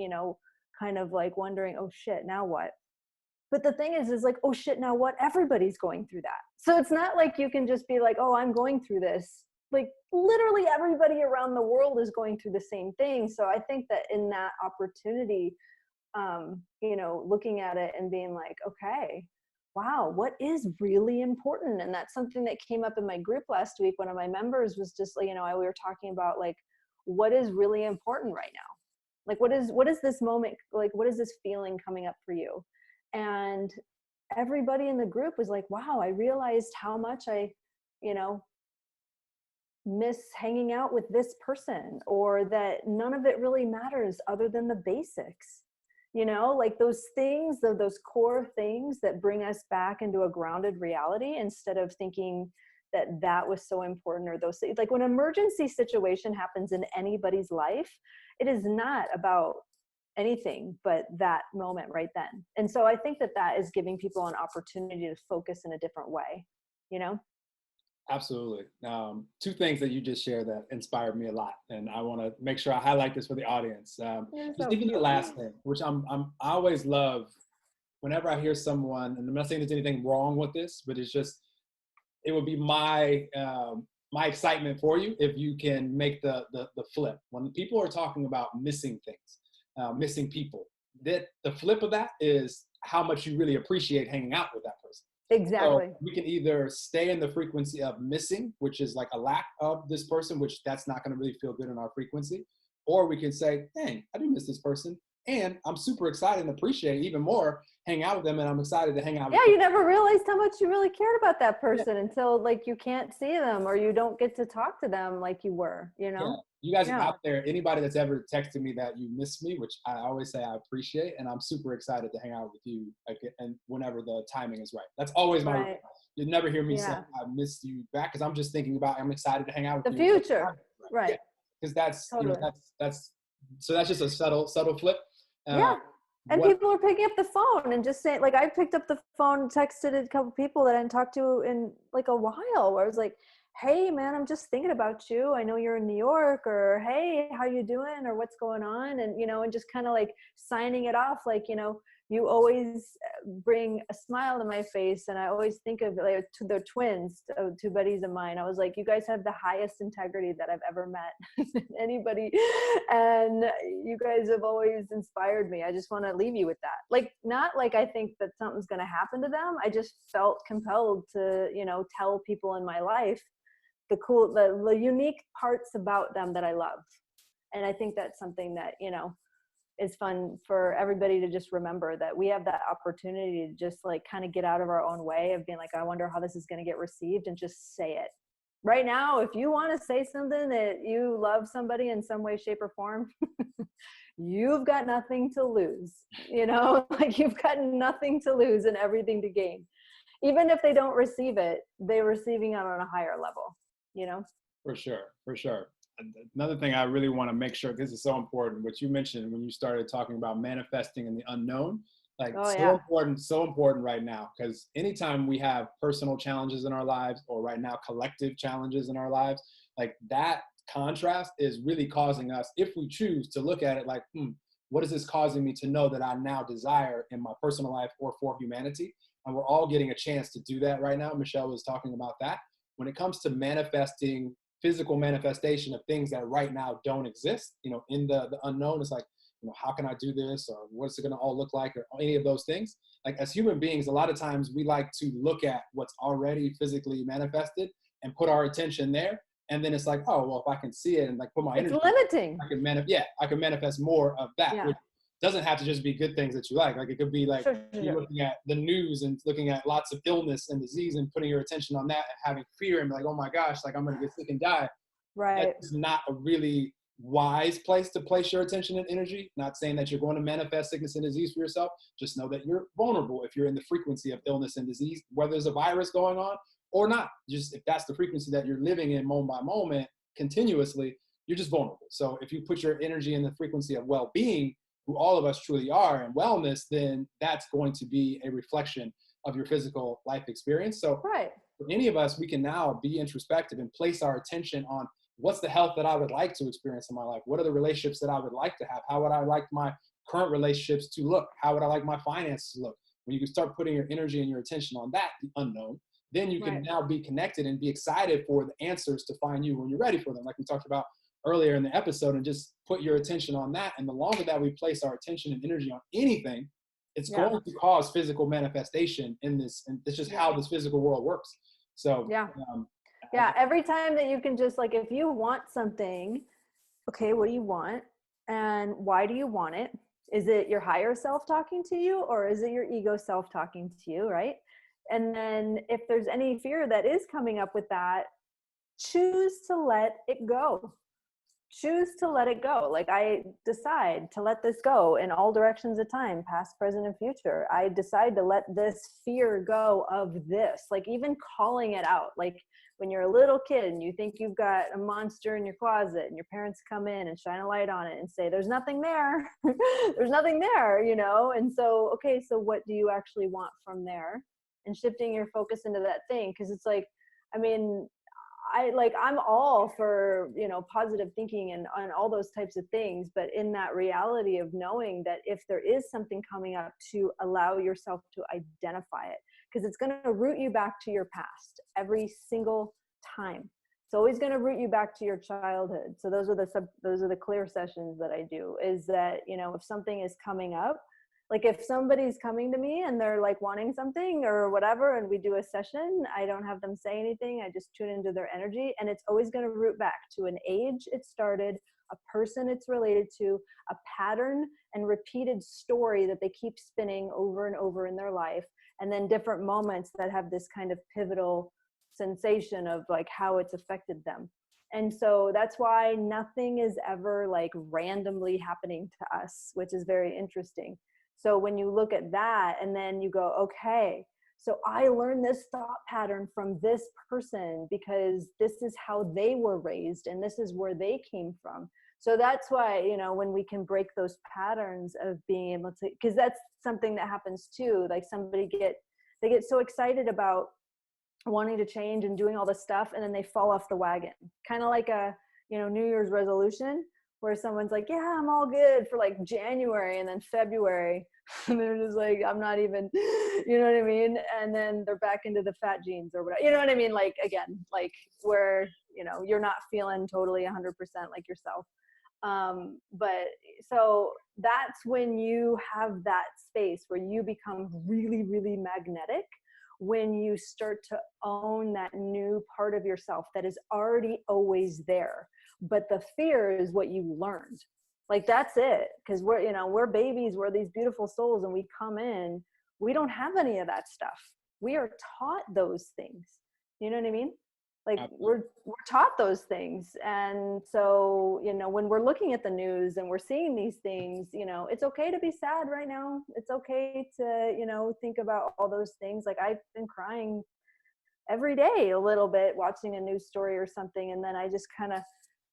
kind of like wondering, oh shit, now what? But the thing is like, oh shit, now what? Everybody's going through that. So it's not like you can just be like, oh, I'm going through this. Like literally everybody around the world is going through the same thing. So I think that in that opportunity, looking at it and being like, okay, wow, what is really important? And that's something that came up in my group last week. One of my members was just, we were talking about like, what is really important right now? Like, what is this moment? Like, what is this feeling coming up for you? And everybody in the group was like, wow, I realized how much I, miss hanging out with this person, or that none of it really matters other than the basics. You know, like those things, those core things that bring us back into a grounded reality, instead of thinking that that was so important, or those things. Like when an emergency situation happens in anybody's life, it is not about anything but that moment right then. And so I think that that is giving people an opportunity to focus in a different way, you know? Absolutely. Two things that you just shared that inspired me a lot, and I want to make sure I highlight this for the audience. You're Just so even the cute. last thing, which I always love whenever I hear someone, and I'm not saying there's anything wrong with this, but it's just, it would be my excitement for you if you can make the flip. When people are talking about missing things, missing people, that the flip of that is how much you really appreciate hanging out with that person. Exactly. So we can either stay in the frequency of missing, which is like a lack of this person, which that's not going to really feel good in our frequency, or we can say, dang, I do miss this person, and I'm super excited and appreciate even more hang out with them, and I'm excited to hang out with Yeah, them. you never realized how much you really cared about that Yeah. person until like you can't see them, or you don't get to talk to them like you were, you Yeah. know? You guys Yeah. out there, anybody that's ever texted me that you miss me, which I always say I appreciate, and I'm super excited to hang out with you, like, and whenever the timing is right. That's always my. Right. You'd never hear me say Yeah. I miss you back, because I'm just thinking about, I'm excited to hang out with The you. future. Yeah, Right. because that's Totally. that's so that's just a subtle flip. Yeah. And What people are picking up the phone and just saying, like, I picked up the phone, texted a couple people that I hadn't talked to in like a while, where I was like, hey man, I'm just thinking about you. I know you're in New York, or hey, how you doing, or what's going on? And, you know, and just kind of like signing it off. Like, you know, you always bring a smile to my face. And I always think of like to the twins, two buddies of mine. I was like, you guys have the highest integrity that I've ever met anybody. And you guys have always inspired me. I just want to leave you with that. Like, not like I think that something's going to happen to them. I just felt compelled to, you know, tell people in my life the unique parts about them that I love. And I think that's something that, you know, is fun for everybody to just remember, that we have that opportunity to just like kind of get out of our own way of being like, I wonder how this is going to get received, and just say it. Right now, if you want to say something that you love somebody in some way, shape, or form, you've got nothing to lose, you know, like you've got nothing to lose and everything to gain. Even if they don't receive it, they're receiving it on a higher level, you know? For sure, for sure. Another thing I really want to make sure, this is so important, what you mentioned when you started talking about manifesting in the unknown, like so important right now, because anytime we have personal challenges in our lives, or right now collective challenges in our lives, like that contrast is really causing us, if we choose to look at it like, what is this causing me to know that I now desire in my personal life or for humanity? And we're all getting a chance to do that right now. Michele was talking about that. When it comes to manifesting, physical manifestation of things that right now don't exist, you know, in the unknown, it's like, you know, how can I do this, or what's it going to all look like, or any of those things. Like, as human beings, a lot of times we like to look at what's already physically manifested and put our attention there, and then it's like, oh well, if I can see it and like put my energy, it's limiting. I can manifest more of that. Yeah. Which doesn't have to just be good things that you like. Like, it could be like Sure. you looking at the news and looking at lots of illness and disease and putting your attention on that and having fear and be like, oh my gosh, like I'm going to get sick and die. Right. That's not a really wise place to place your attention and energy. Not saying that you're going to manifest sickness and disease for yourself. Just know that you're vulnerable if you're in the frequency of illness and disease, whether there's a virus going on or not. Just if that's the frequency that you're living in moment by moment continuously, you're just vulnerable. So if you put your energy in the frequency of well-being, who all of us truly are, and wellness, then that's going to be a reflection of your physical life experience. So right. for any of us, we can now be introspective and place our attention on what's the health that I would like to experience in my life? What are the relationships that I would like to have? How would I like my current relationships to look? How would I like my finances to look? When you can start putting your energy and your attention on that, the unknown, then you can now be connected and be excited for the answers to find you when you're ready for them. Like we talked about earlier in the episode, and just put your attention on that. And the longer that we place our attention and energy on anything, it's going to cause physical manifestation in this. And it's just how this physical world works. So, every time that you can just like, if you want something, okay, what do you want? And why do you want it? Is it your higher self talking to you, or is it your ego self talking to you, right? And then if there's any fear that is coming up with that, choose to let it go. Choose to let it go. Like, I decide to let this go in all directions of time, past, present, and future. I decide to let this fear go of this, like even calling it out. Like when you're a little kid and you think you've got a monster in your closet and your parents come in and shine a light on it and say, there's nothing there. There's nothing there, you know? And so, okay, so what do you actually want from there? And shifting your focus into that thing. Cause it's like, I mean, I'm all for, you know, positive thinking and all those types of things, but in that reality of knowing that if there is something coming up, to allow yourself to identify it, because it's going to root you back to your past every single time. It's always going to root you back to your childhood. So those are the clear sessions that I do, is that, you know, if something is coming up, like if somebody's coming to me and they're like wanting something or whatever, and we do a session, I don't have them say anything. I just tune into their energy, and it's always going to root back to an age it started, a person it's related to, a pattern and repeated story that they keep spinning over and over in their life. And then different moments that have this kind of pivotal sensation of like how it's affected them. And so that's why nothing is ever like randomly happening to us, which is very interesting. So when you look at that and then you go, okay, so I learned this thought pattern from this person because this is how they were raised and this is where they came from. So that's why, you know, when we can break those patterns of being able to, because that's something that happens too. Like they get so excited about wanting to change and doing all this stuff, and then they fall off the wagon. Kind of like a, you know, New Year's resolution, where someone's like, yeah, I'm all good for like January, and then February, and they're just like, I'm not even, you know what I mean? And then they're back into the fat jeans or whatever, you know what I mean? Like, again, like where, you know, you're not feeling totally 100% like yourself. But so that's when you have that space where you become really, really magnetic, when you start to own that new part of yourself that is already always there. But the fear is what you learned. Like, that's it. Because we're, you know, we're babies, we're these beautiful souls, and we come in, we don't have any of that stuff. We are taught those things. You know what I mean? Like, we're taught those things. And so, you know, when we're looking at the news and we're seeing these things, you know, it's okay to be sad right now. It's okay to, you know, think about all those things. Like, I've been crying every day a little bit watching a news story or something, and then I just kind of,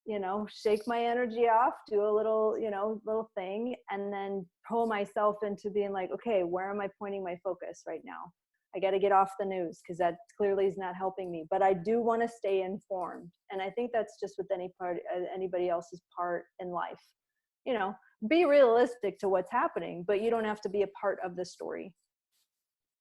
you know, shake my energy off, do a little, you know, little thing, and then pull myself into being like, okay, where am I pointing my focus right now? I got to get off the news, because that clearly is not helping me, but I do want to stay informed. And I think that's just with anybody else's part in life. You know, be realistic to what's happening, but you don't have to be a part of the story.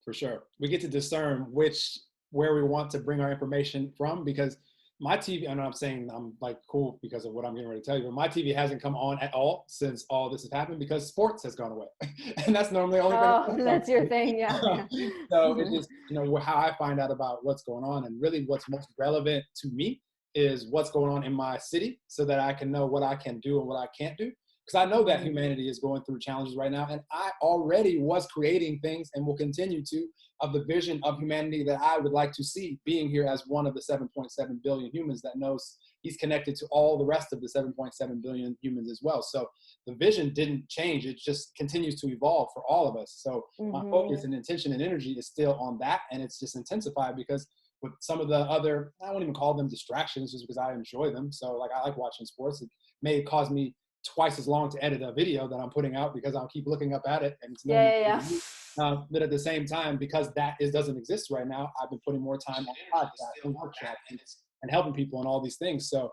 For sure. We get to discern where we want to bring our information from, because my TV, I know I'm saying I'm like cool because of what I'm getting ready to tell you, but my TV hasn't come on at all since all this has happened, because sports has gone away. And that's normally the only thing. Oh, that's your thing. Yeah. So it's just, you know, how I find out about what's going on, and really what's most relevant to me is what's going on in my city, so that I can know what I can do and what I can't do. Because I know that humanity is going through challenges right now, and I already was creating things and will continue to, of the vision of humanity that I would like to see, being here as one of the 7.7 billion humans that knows he's connected to all the rest of the 7.7 billion humans as well. So the vision didn't change. It just continues to evolve for all of us. So my focus and intention and energy is still on that. And it's just intensified because with some of the other, I won't even call them distractions, just because I enjoy them. So like, I like watching sports. It may cause me twice as long to edit a video that I'm putting out, because I'll keep looking up at it, and it's but at the same time, because doesn't exist right now, I've been putting more time on podcasts and workshops and helping people and all these things. So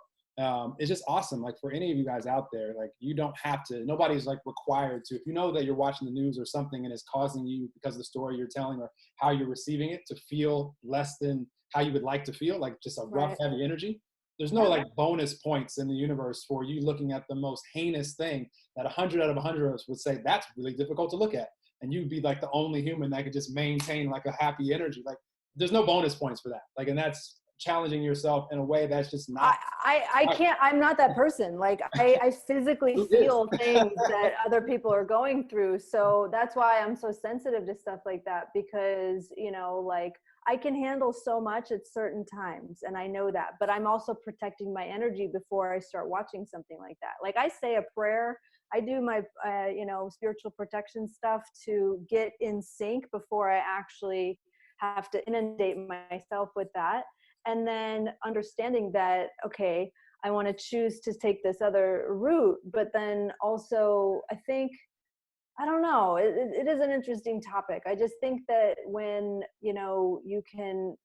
it's just awesome. Like, for any of you guys out there, like, you don't have to, nobody's like required to, if you know that you're watching the news or something and it's causing you, because of the story you're telling or how you're receiving it, to feel less than how you would like to feel, like just a rough, heavy energy. There's no like bonus points in the universe for you looking at the most heinous thing that 100 out of 100 of us would say that's really difficult to look at. And you'd be like the only human that could just maintain like a happy energy. Like, there's no bonus points for that. Like, and that's challenging yourself in a way that's just not. I can't, I'm not that person. Like, I physically feel things that other people are going through. So that's why I'm so sensitive to stuff like that, because, you know, like, I can handle so much at certain times, and I know that, but I'm also protecting my energy before I start watching something like that. Like I say a prayer, I do my, spiritual protection stuff to get in sync before I actually have to inundate myself with that. And then understanding that, okay, I want to choose to take this other route, but then also I think, I don't know. It is an interesting topic. I just think that when, you can,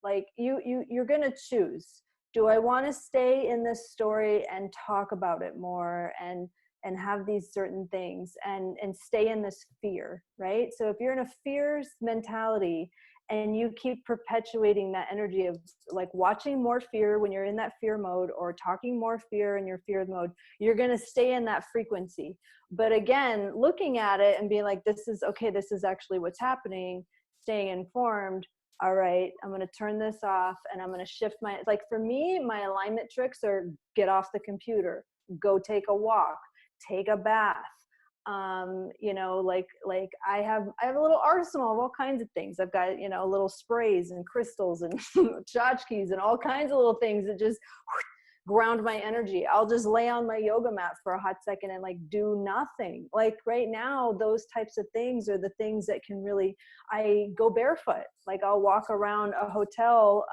like, you're going to choose. Do I want to stay in this story and talk about it more and have these certain things and stay in this fear, right? So if you're in a fears mentality and you keep perpetuating that energy of like watching more fear when you're in that fear mode or talking more fear in your fear mode, you're going to stay in that frequency. But again, looking at it and being like, this is okay, this is actually what's happening, staying informed. All right, I'm going to turn this off and I'm going to shift like for me, my alignment tricks are get off the computer, go take a walk, take a bath. Like I have a little arsenal of all kinds of things. I've got, little sprays and crystals and tchotchkes and all kinds of little things that just ground my energy. I'll just lay on my yoga mat for a hot second and like do nothing. Like right now, those types of things are the things that can really, I go barefoot. Like I'll walk around a hotel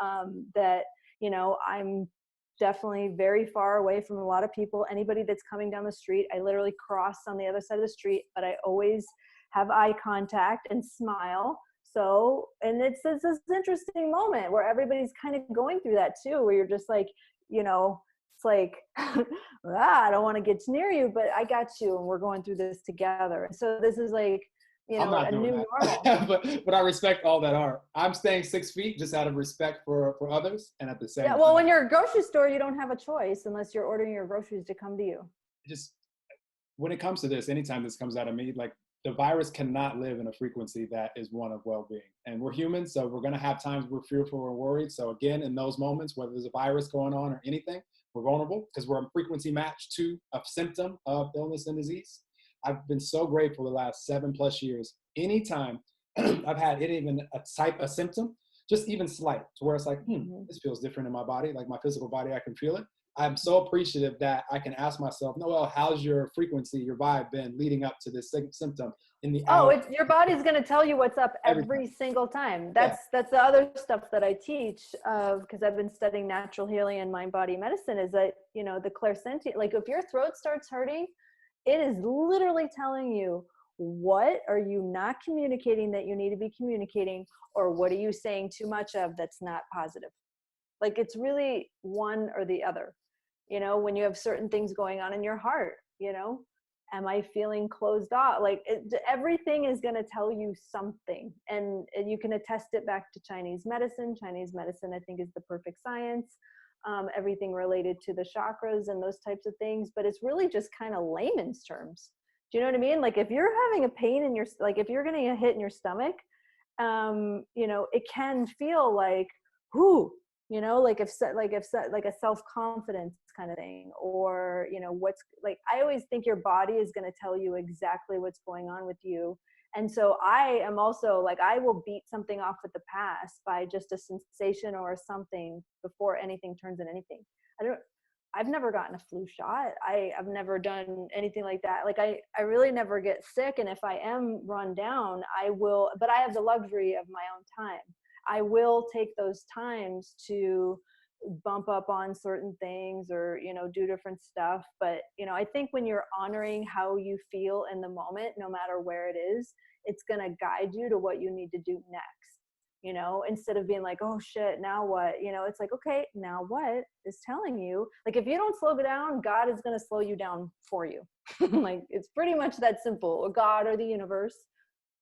that, I'm definitely very far away from a lot of people. Anybody that's coming down the street, I literally cross on the other side of the street, but I always have eye contact and smile. So, and it's this interesting moment where everybody's kind of going through that too, where you're just like, it's like, I don't want to get near you, but I got you and we're going through this together. So this is like, I'm not a doing new that. normal. but I respect all that are. I'm staying 6 feet just out of respect for others, and at the same well, time, when you're at a grocery store, you don't have a choice unless you're ordering your groceries to come to you. just when it comes to this, anytime this comes out of me, like the virus cannot live in a frequency that is one of well-being. And we're humans, so we're going to have times we're fearful or worried. So again, in those moments, whether there's a virus going on or anything, we're vulnerable because we're a frequency match to a symptom of illness and disease. I've been so grateful the last 7+ years. Anytime I've had it, even a symptom, just even slight, to where it's like, this feels different in my body, like my physical body, I can feel it. I'm so appreciative that I can ask myself, Noel, how's your frequency, your vibe been leading up to this symptom in the hour? Your body's going to tell you what's up every single time. That's the other stuff that I teach because I've been studying natural healing and mind body medicine is that, the clairsentient, like if your throat starts hurting, it is literally telling you, what are you not communicating that you need to be communicating, or what are you saying too much of that's not positive? Like it's really one or the other. When you have certain things going on in your heart, am I feeling closed off? Like everything is going to tell you something, and you can attest it back to Chinese medicine. Chinese medicine, I think, is the perfect science. Everything related to the chakras and those types of things, but it's really just kind of layman's terms. Do you know what I mean? Like if you're having a pain in your, like if you're getting a hit in your stomach, it can feel like, whoo, like a self-confidence kind of thing, or, what's like, I always think your body is going to tell you exactly what's going on with you. And so I am also like, I will beat something off with the past by just a sensation or something before anything turns into anything. I've never gotten a flu shot. I've never done anything like that. Like I really never get sick. And if I am run down, I will, but I have the luxury of my own time. I will take those times to bump up on certain things or, do different stuff. But, I think when you're honoring how you feel in the moment, no matter where it is, it's going to guide you to what you need to do next. Instead of being like, oh shit, now what? It's like, okay, now what is telling you? Like, if you don't slow down, God is going to slow you down for you. Like, it's pretty much that simple. Or God or the universe,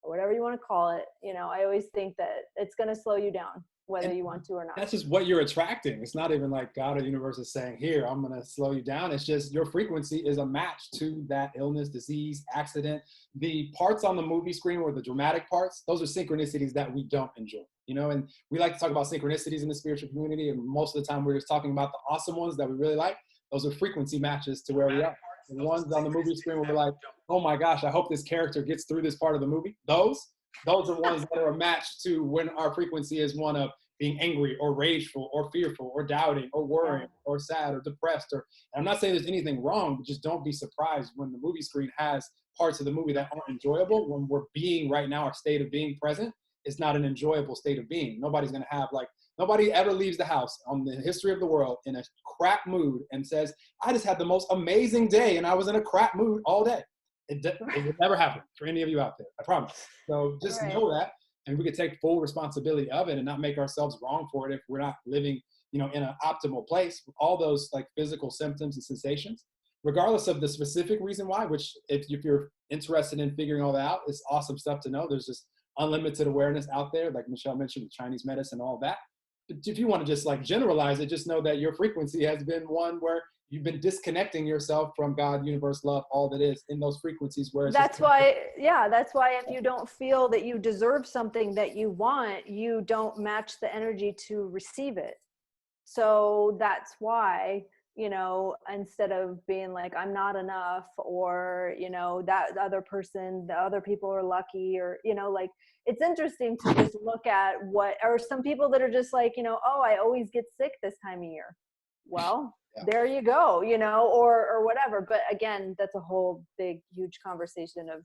or whatever you want to call it. I always think that it's going to slow you down, whether you want to or not. That's just what you're attracting. It's not even like God or the universe is saying, here, I'm going to slow you down. It's just your frequency is a match to that illness, disease, accident. The parts on the movie screen or the dramatic parts, those are synchronicities that we don't enjoy. And we like to talk about synchronicities in the spiritual community. And most of the time we're just talking about the awesome ones that we really like. Those are frequency matches to where we are. The ones on the movie screen where we're like, oh my gosh, I hope this character gets through this part of the movie. Those those are ones that are a match to when our frequency is one of being angry or rageful or fearful or doubting or worrying or sad or depressed. Or, and I'm not saying there's anything wrong, but just don't be surprised when the movie screen has parts of the movie that aren't enjoyable. When we're being right now, our state of being present is not an enjoyable state of being. Nobody's going to have like, nobody ever leaves the house on the history of the world in a crap mood and says, I just had the most amazing day and I was in a crap mood all day. It would never happen for any of you out there, I promise. So just know that, and we could take full responsibility of it and not make ourselves wrong for it if we're not living, you know, in an optimal place with all those like physical symptoms and sensations, regardless of the specific reason why, which if you're interested in figuring all that out, it's awesome stuff to know. There's just unlimited awareness out there, like Michele mentioned, with Chinese medicine, all that. But if you want to just like generalize it, just know that your frequency has been one where you've been disconnecting yourself from God, universe, love, all that is in those frequencies. Where that's why if you don't feel that you deserve something that you want, you don't match the energy to receive it. So that's why, you know, instead of being like, I'm not enough, or, you know, that the other person, the other people are lucky, or, you know, like, it's interesting to just look at what, or some people that are just like, you know, oh, I always get sick this time of year. Well, there you go, you know, or whatever. But again, that's a whole big, huge conversation of,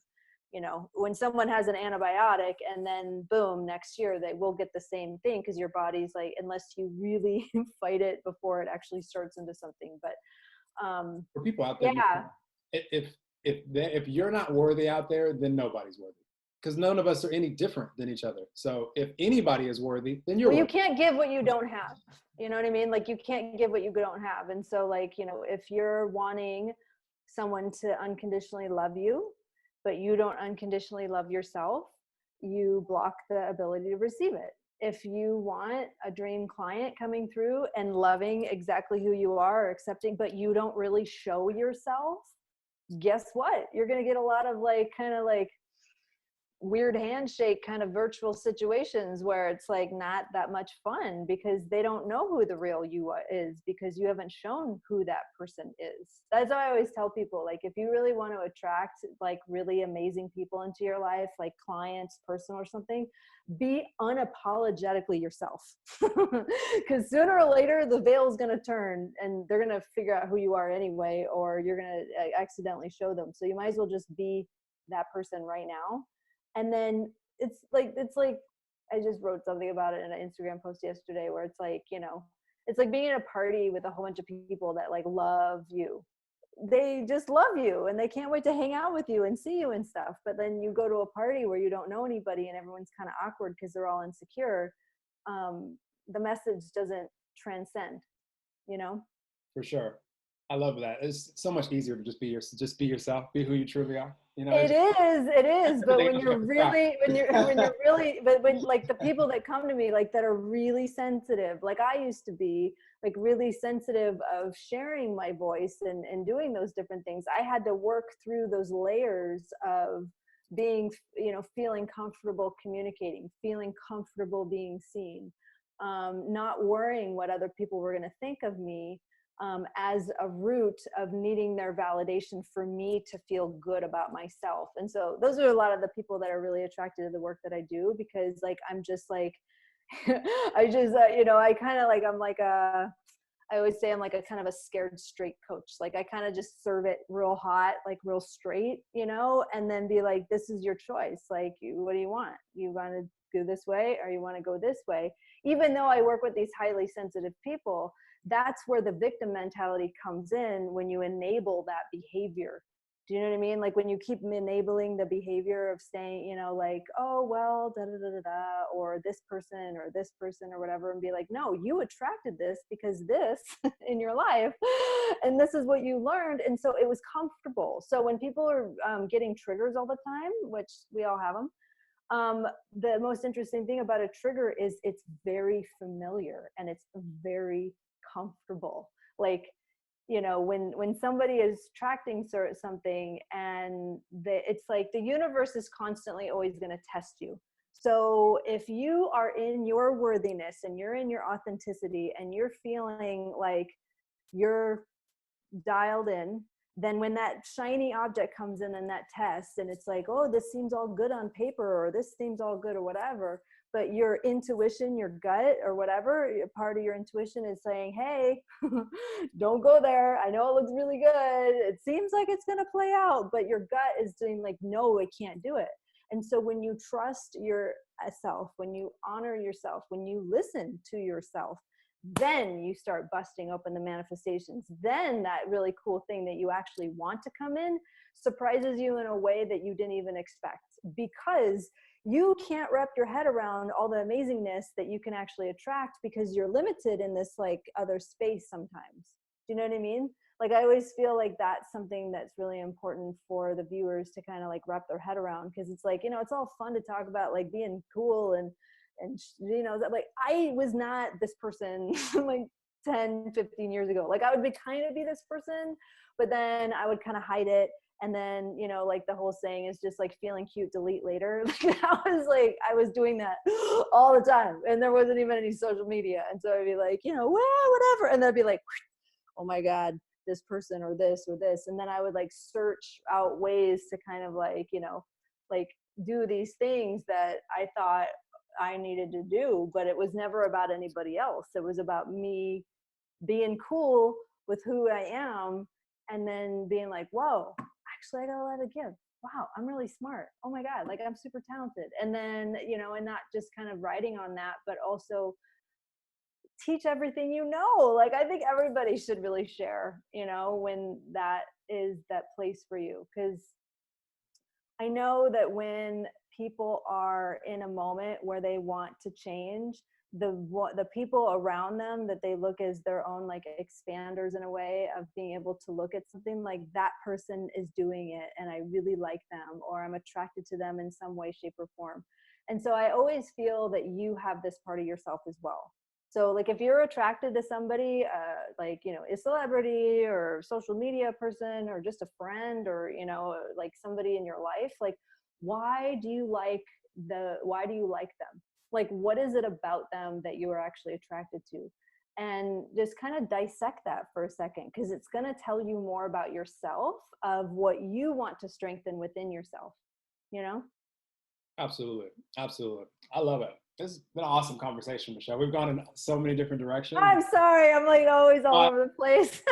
you know, when someone has an antibiotic and then boom, next year they will get the same thing, because your body's like, unless you really fight it before it actually starts into something. But for people out there, if you're not worthy out there, then nobody's worthy, because none of us are any different than each other. So if anybody is worthy, then you're worthy. You can't give what you don't have. You know what I mean? Like, you can't give what you don't have. And so, like, you know, if you're wanting someone to unconditionally love you, but you don't unconditionally love yourself, you block the ability to receive it. If you want a dream client coming through and loving exactly who you are, or accepting, but you don't really show yourself, guess what? You're going to get a lot of like, kind of like weird handshake kind of virtual situations where it's like not that much fun, because they don't know who the real you is, because you haven't shown who that person is. That's why I always tell people, like, if you really want to attract like really amazing people into your life, like clients, personal or something, be unapologetically yourself. Because sooner or later the veil is going to turn and they're going to figure out who you are anyway, or you're going to accidentally show them. So you might as well just be that person right now. And then it's like I just wrote something about it in an Instagram post yesterday, where it's like, you know, it's like being at a party with a whole bunch of people that like love you. They just love you and they can't wait to hang out with you and see you and stuff. But then you go to a party where you don't know anybody and everyone's kind of awkward because they're all insecure. The message doesn't transcend, you know? For sure. I love that. It's so much easier to just be yourself, be who you truly are. You know, it is. But when you're really, but when like the people that come to me, like that are really sensitive, like I used to be, like really sensitive of sharing my voice and doing those different things. I had to work through those layers of being, you know, feeling comfortable communicating, feeling comfortable being seen, not worrying what other people were going to think of me. As a root of needing their validation for me to feel good about myself. And so those are a lot of the people that are really attracted to the work that I do, because like, I'm just like, I just, you know, I kind of like, I'm like I always say I'm like a kind of a scared straight coach. Like I kind of just serve it real hot, like real straight, you know, and then be like, this is your choice. Like, what do you want? You want to go this way or you want to go this way? Even though I work with these highly sensitive people, that's where the victim mentality comes in when you enable that behavior. Do you know what I mean? Like when you keep enabling the behavior of saying, you know, like, oh, well, da da da da da, or this person or whatever, and be like, no, you attracted this because this in your life, and this is what you learned. And so it was comfortable. So when people are getting triggers all the time, which we all have them, the most interesting thing about a trigger is it's very familiar and it's very comfortable. Like, you know, when somebody is attracting something and it's like the universe is constantly always going to test you. So if you are in your worthiness and you're in your authenticity and you're feeling like you're dialed in then when that shiny object comes in that test and it's like, oh, this seems all good on paper, or this seems all good or whatever, but your intuition, your gut or whatever, part of your intuition is saying, hey, don't go there. I know it looks really good. It seems like it's going to play out, but your gut is saying like, no, I can't do it. And so when you trust yourself, when you honor yourself, when you listen to yourself, then you start busting open the manifestations. Then that really cool thing that you actually want to come in surprises you in a way that you didn't even expect, because you can't wrap your head around all the amazingness that you can actually attract, because you're limited in this like other space sometimes. Do you know what I mean? Like, I always feel like that's something that's really important for the viewers to kind of like wrap their head around, because it's like, you know, it's all fun to talk about like being cool and you know, that like I was not this person like 10, 15 years ago. Like I would be kind of be this person, but then I would kind of hide it. And then, you know, like the whole saying is just like feeling cute, delete later. I was doing that all the time, and there wasn't even any social media. And so I'd be like, you know, well, whatever. And then I'd be like, oh my God, this person or this or this. And then I would like search out ways to kind of like, you know, like do these things that I thought I needed to do, but it was never about anybody else. It was about me being cool with who I am, and then being like, whoa, actually I got a lot to give. Wow, I'm really smart. Oh my God, like I'm super talented. And then, you know, and not just kind of writing on that, but also teach everything you know. Like I think everybody should really share, you know, when that is that place for you. Because I know that when people are in a moment where they want to change, the people around them that they look as their own like expanders in a way of being able to look at something like that person is doing it and I really like them, or I'm attracted to them in some way, shape, or form. And so I always feel that you have this part of yourself as well. So like if you're attracted to somebody, like, you know, a celebrity or social media person or just a friend or, you know, like somebody in your life, like why do you like them? Like, what is it about them that you are actually attracted to? And just kind of dissect that for a second, because it's going to tell you more about yourself, of what you want to strengthen within yourself, you know? Absolutely. Absolutely. I love it. This has been an awesome conversation, Michele. We've gone in so many different directions. I'm sorry. I'm like always all over the place.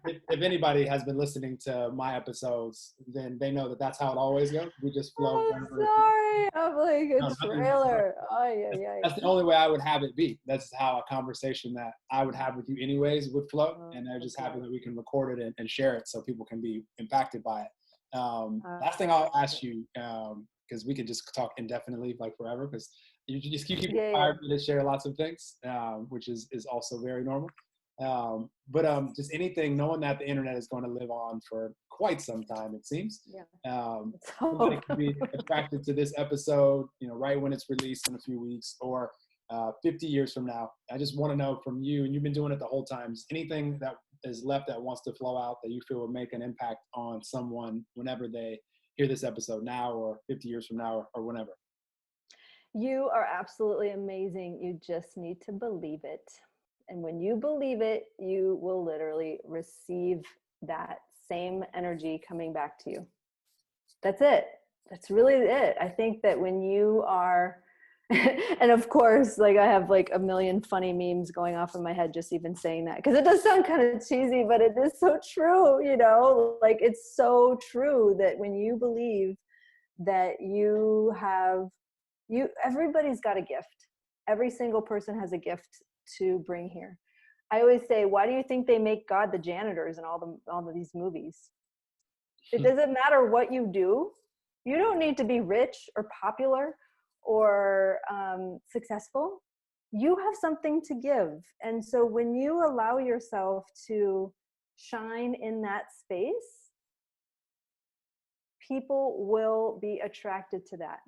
If anybody has been listening to my episodes, then they know that that's how it always goes. We just flow. I'm sorry. I'm like a No, trailer. Oh, yeah. that's the only way I would have it be. That's how a conversation that I would have with you anyways would flow. And I'm just happy that we can record it and share it so people can be impacted by it. Last thing I'll ask you, because we could just talk indefinitely, like forever, because you just keep inspiring me to share lots of things, which is also very normal. But just anything, knowing that the internet is going to live on for quite some time, it seems. Somebody could be attracted to this episode, you know, right when it's released in a few weeks, or 50 years from now. I just want to know from you, and you've been doing it the whole time, is anything that is left that wants to flow out that you feel would make an impact on someone whenever they hear this episode, now or 50 years from now, or whenever? You are absolutely amazing. You just need to believe it. And when you believe it, you will literally receive that same energy coming back to you. That's it. That's really it. I think that when you are, and of course, like I have like a million funny memes going off in my head just even saying that, because it does sound kind of cheesy, but it is so true, you know, like it's so true that when you believe that everybody's got a gift. Every single person has a gift to bring here. I always say, why do you think they make God the janitors in all of these movies? It doesn't matter what you do. You don't need to be rich or popular or successful. You have something to give. And so when you allow yourself to shine in that space, people will be attracted to that.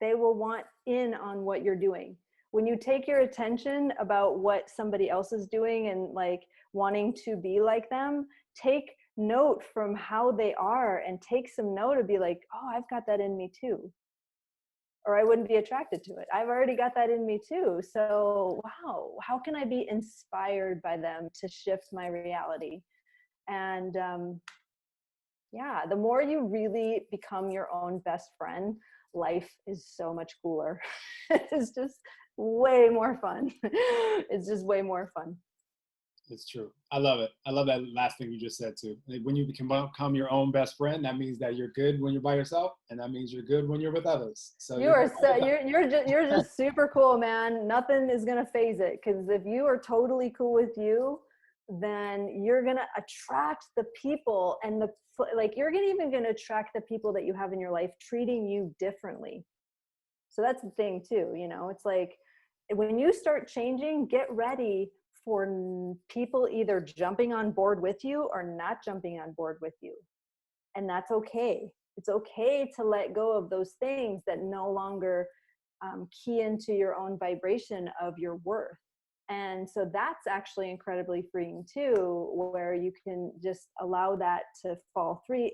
They will want in on what you're doing. When you take your attention about what somebody else is doing and like wanting to be like them, take note from how they are and take some note to be like, oh, I've got that in me too. Or I wouldn't be attracted to it. I've already got that in me too. So, wow, how can I be inspired by them to shift my reality? And yeah, the more you really become your own best friend, life is so much cooler. It's just way more fun. It's just way more fun. It's true. I love it. I love that last thing you just said too. Like, when you become your own best friend, that means that you're good when you're by yourself, and that means you're good when you're with others. So you're just super cool, man. Nothing is gonna phase it, because if you are totally cool with you, then you're gonna attract the people, and you're gonna attract the people that you have in your life treating you differently. So that's the thing too, it's like when you start changing, get ready for people either jumping on board with you or not jumping on board with you. And that's okay. It's okay to let go of those things that no longer key into your own vibration of your worth. And so that's actually incredibly freeing too, where you can just allow that to fall free,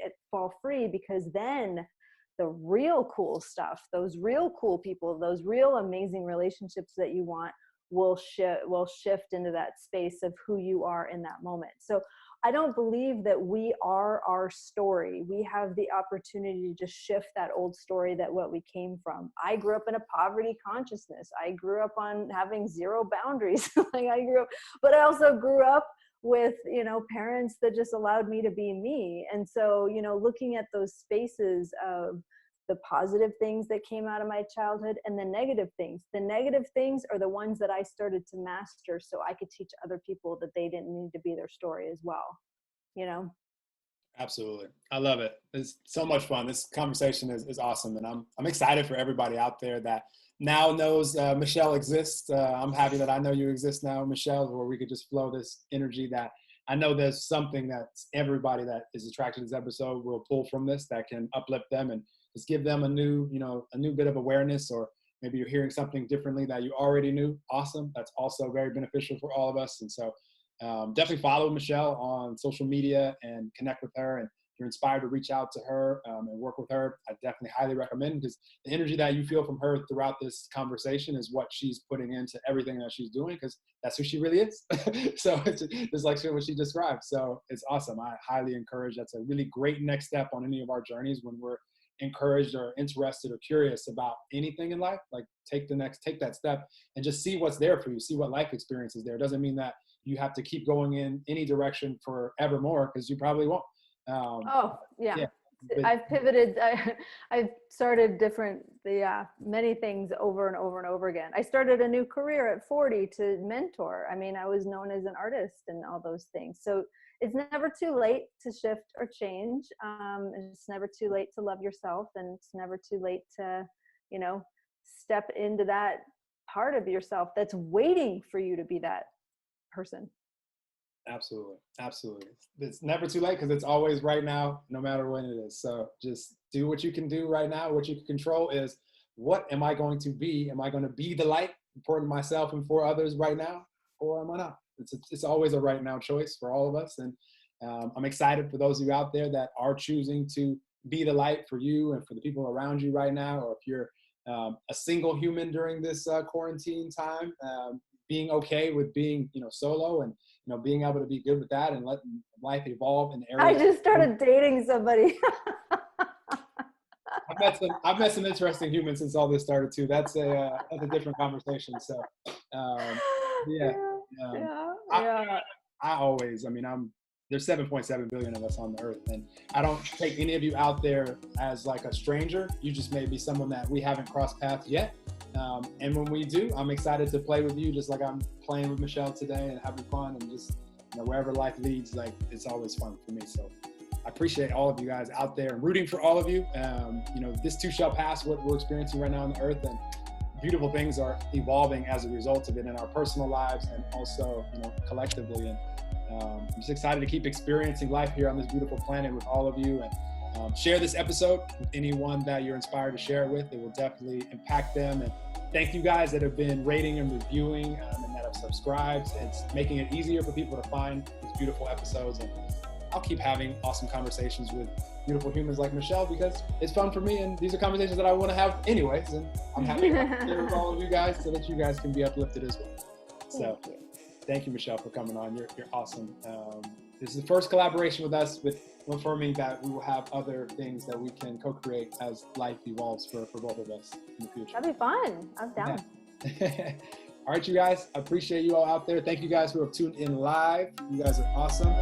because then the real cool stuff, those real cool people, those real amazing relationships that you want will shift into that space of who you are in that moment. So I don't believe that we are our story. We have the opportunity to just shift that old story, that what we came from. I grew up in a poverty consciousness. I grew up on having zero boundaries. But I also grew up with, parents that just allowed me to be me. And so, looking at those spaces of the positive things that came out of my childhood and the negative things. The negative things are the ones that I started to master, so I could teach other people that they didn't need to be their story as well. Absolutely. I love it. It's so much fun. This conversation is awesome. And I'm excited for everybody out there that now knows Michele exists. I'm happy that I know you exist now, Michele, where we could just flow this energy that I know there's something that everybody that is attracted to this episode will pull from this that can uplift them and just give them a new bit of awareness, or maybe you're hearing something differently that you already knew. Awesome. That's also very beneficial for all of us. And so definitely follow Michele on social media and connect with her. And if you're inspired to reach out to her and work with her, I definitely highly recommend, because the energy that you feel from her throughout this conversation is what she's putting into everything that she's doing, because that's who she really is. So it's like what she described. So it's awesome. I highly encourage. That's a really great next step on any of our journeys when we're encouraged or interested or curious about anything in life. Like take that step and just see what's there for you, see what life experience is there. It doesn't mean that you have to keep going in any direction forevermore, because you probably won't. Yeah. I've pivoted. I've started many things over and over and over again. I started a new career at 40 to mentor. I mean, I was known as an artist and all those things. So it's never too late to shift or change. It's never too late to love yourself, and it's never too late to, step into that part of yourself that's waiting for you to be that person. Absolutely. It's never too late, because it's always right now, no matter when it is. So just do what you can do right now. What you can control is, what am I going to be? Am I going to be the light for myself and for others right now, or am I not? It's always a right now choice for all of us. And I'm excited for those of you out there that are choosing to be the light for you and for the people around you right now. Or if you're a single human during this quarantine time, being okay with being, solo, and, being able to be good with that and letting life evolve in areas. I just started dating somebody. I've met some interesting humans since all this started too. That's a different conversation. So, I always, there's 7.7 billion of us on the earth, and I don't take any of you out there as like a stranger. You just may be someone that we haven't crossed paths yet. And when we do, I'm excited to play with you, just like I'm playing with Michele today and having fun, and just, wherever life leads, like, it's always fun for me. So I appreciate all of you guys out there and rooting for all of you. This too shall pass, what we're experiencing right now on the earth, and beautiful things are evolving as a result of it in our personal lives and also, collectively. And I'm just excited to keep experiencing life here on this beautiful planet with all of you. And share this episode with anyone that you're inspired to share it with. It will definitely impact them. And thank you guys that have been rating and reviewing and that have subscribed. It's making it easier for people to find these beautiful episodes. And I'll keep having awesome conversations with beautiful humans like Michele, because it's fun for me, and these are conversations that I want to have anyways. And I'm happy to share with all of you guys so that you guys can be uplifted as well. So Thank you, Michele, for coming on. You're awesome. This is the first collaboration with us, with affirming that we will have other things that we can co-create as life evolves for both of us in the future. That'd be fun. I'm down. Yeah. All right, you guys, I appreciate you all out there. Thank you guys who have tuned in live. You guys are awesome.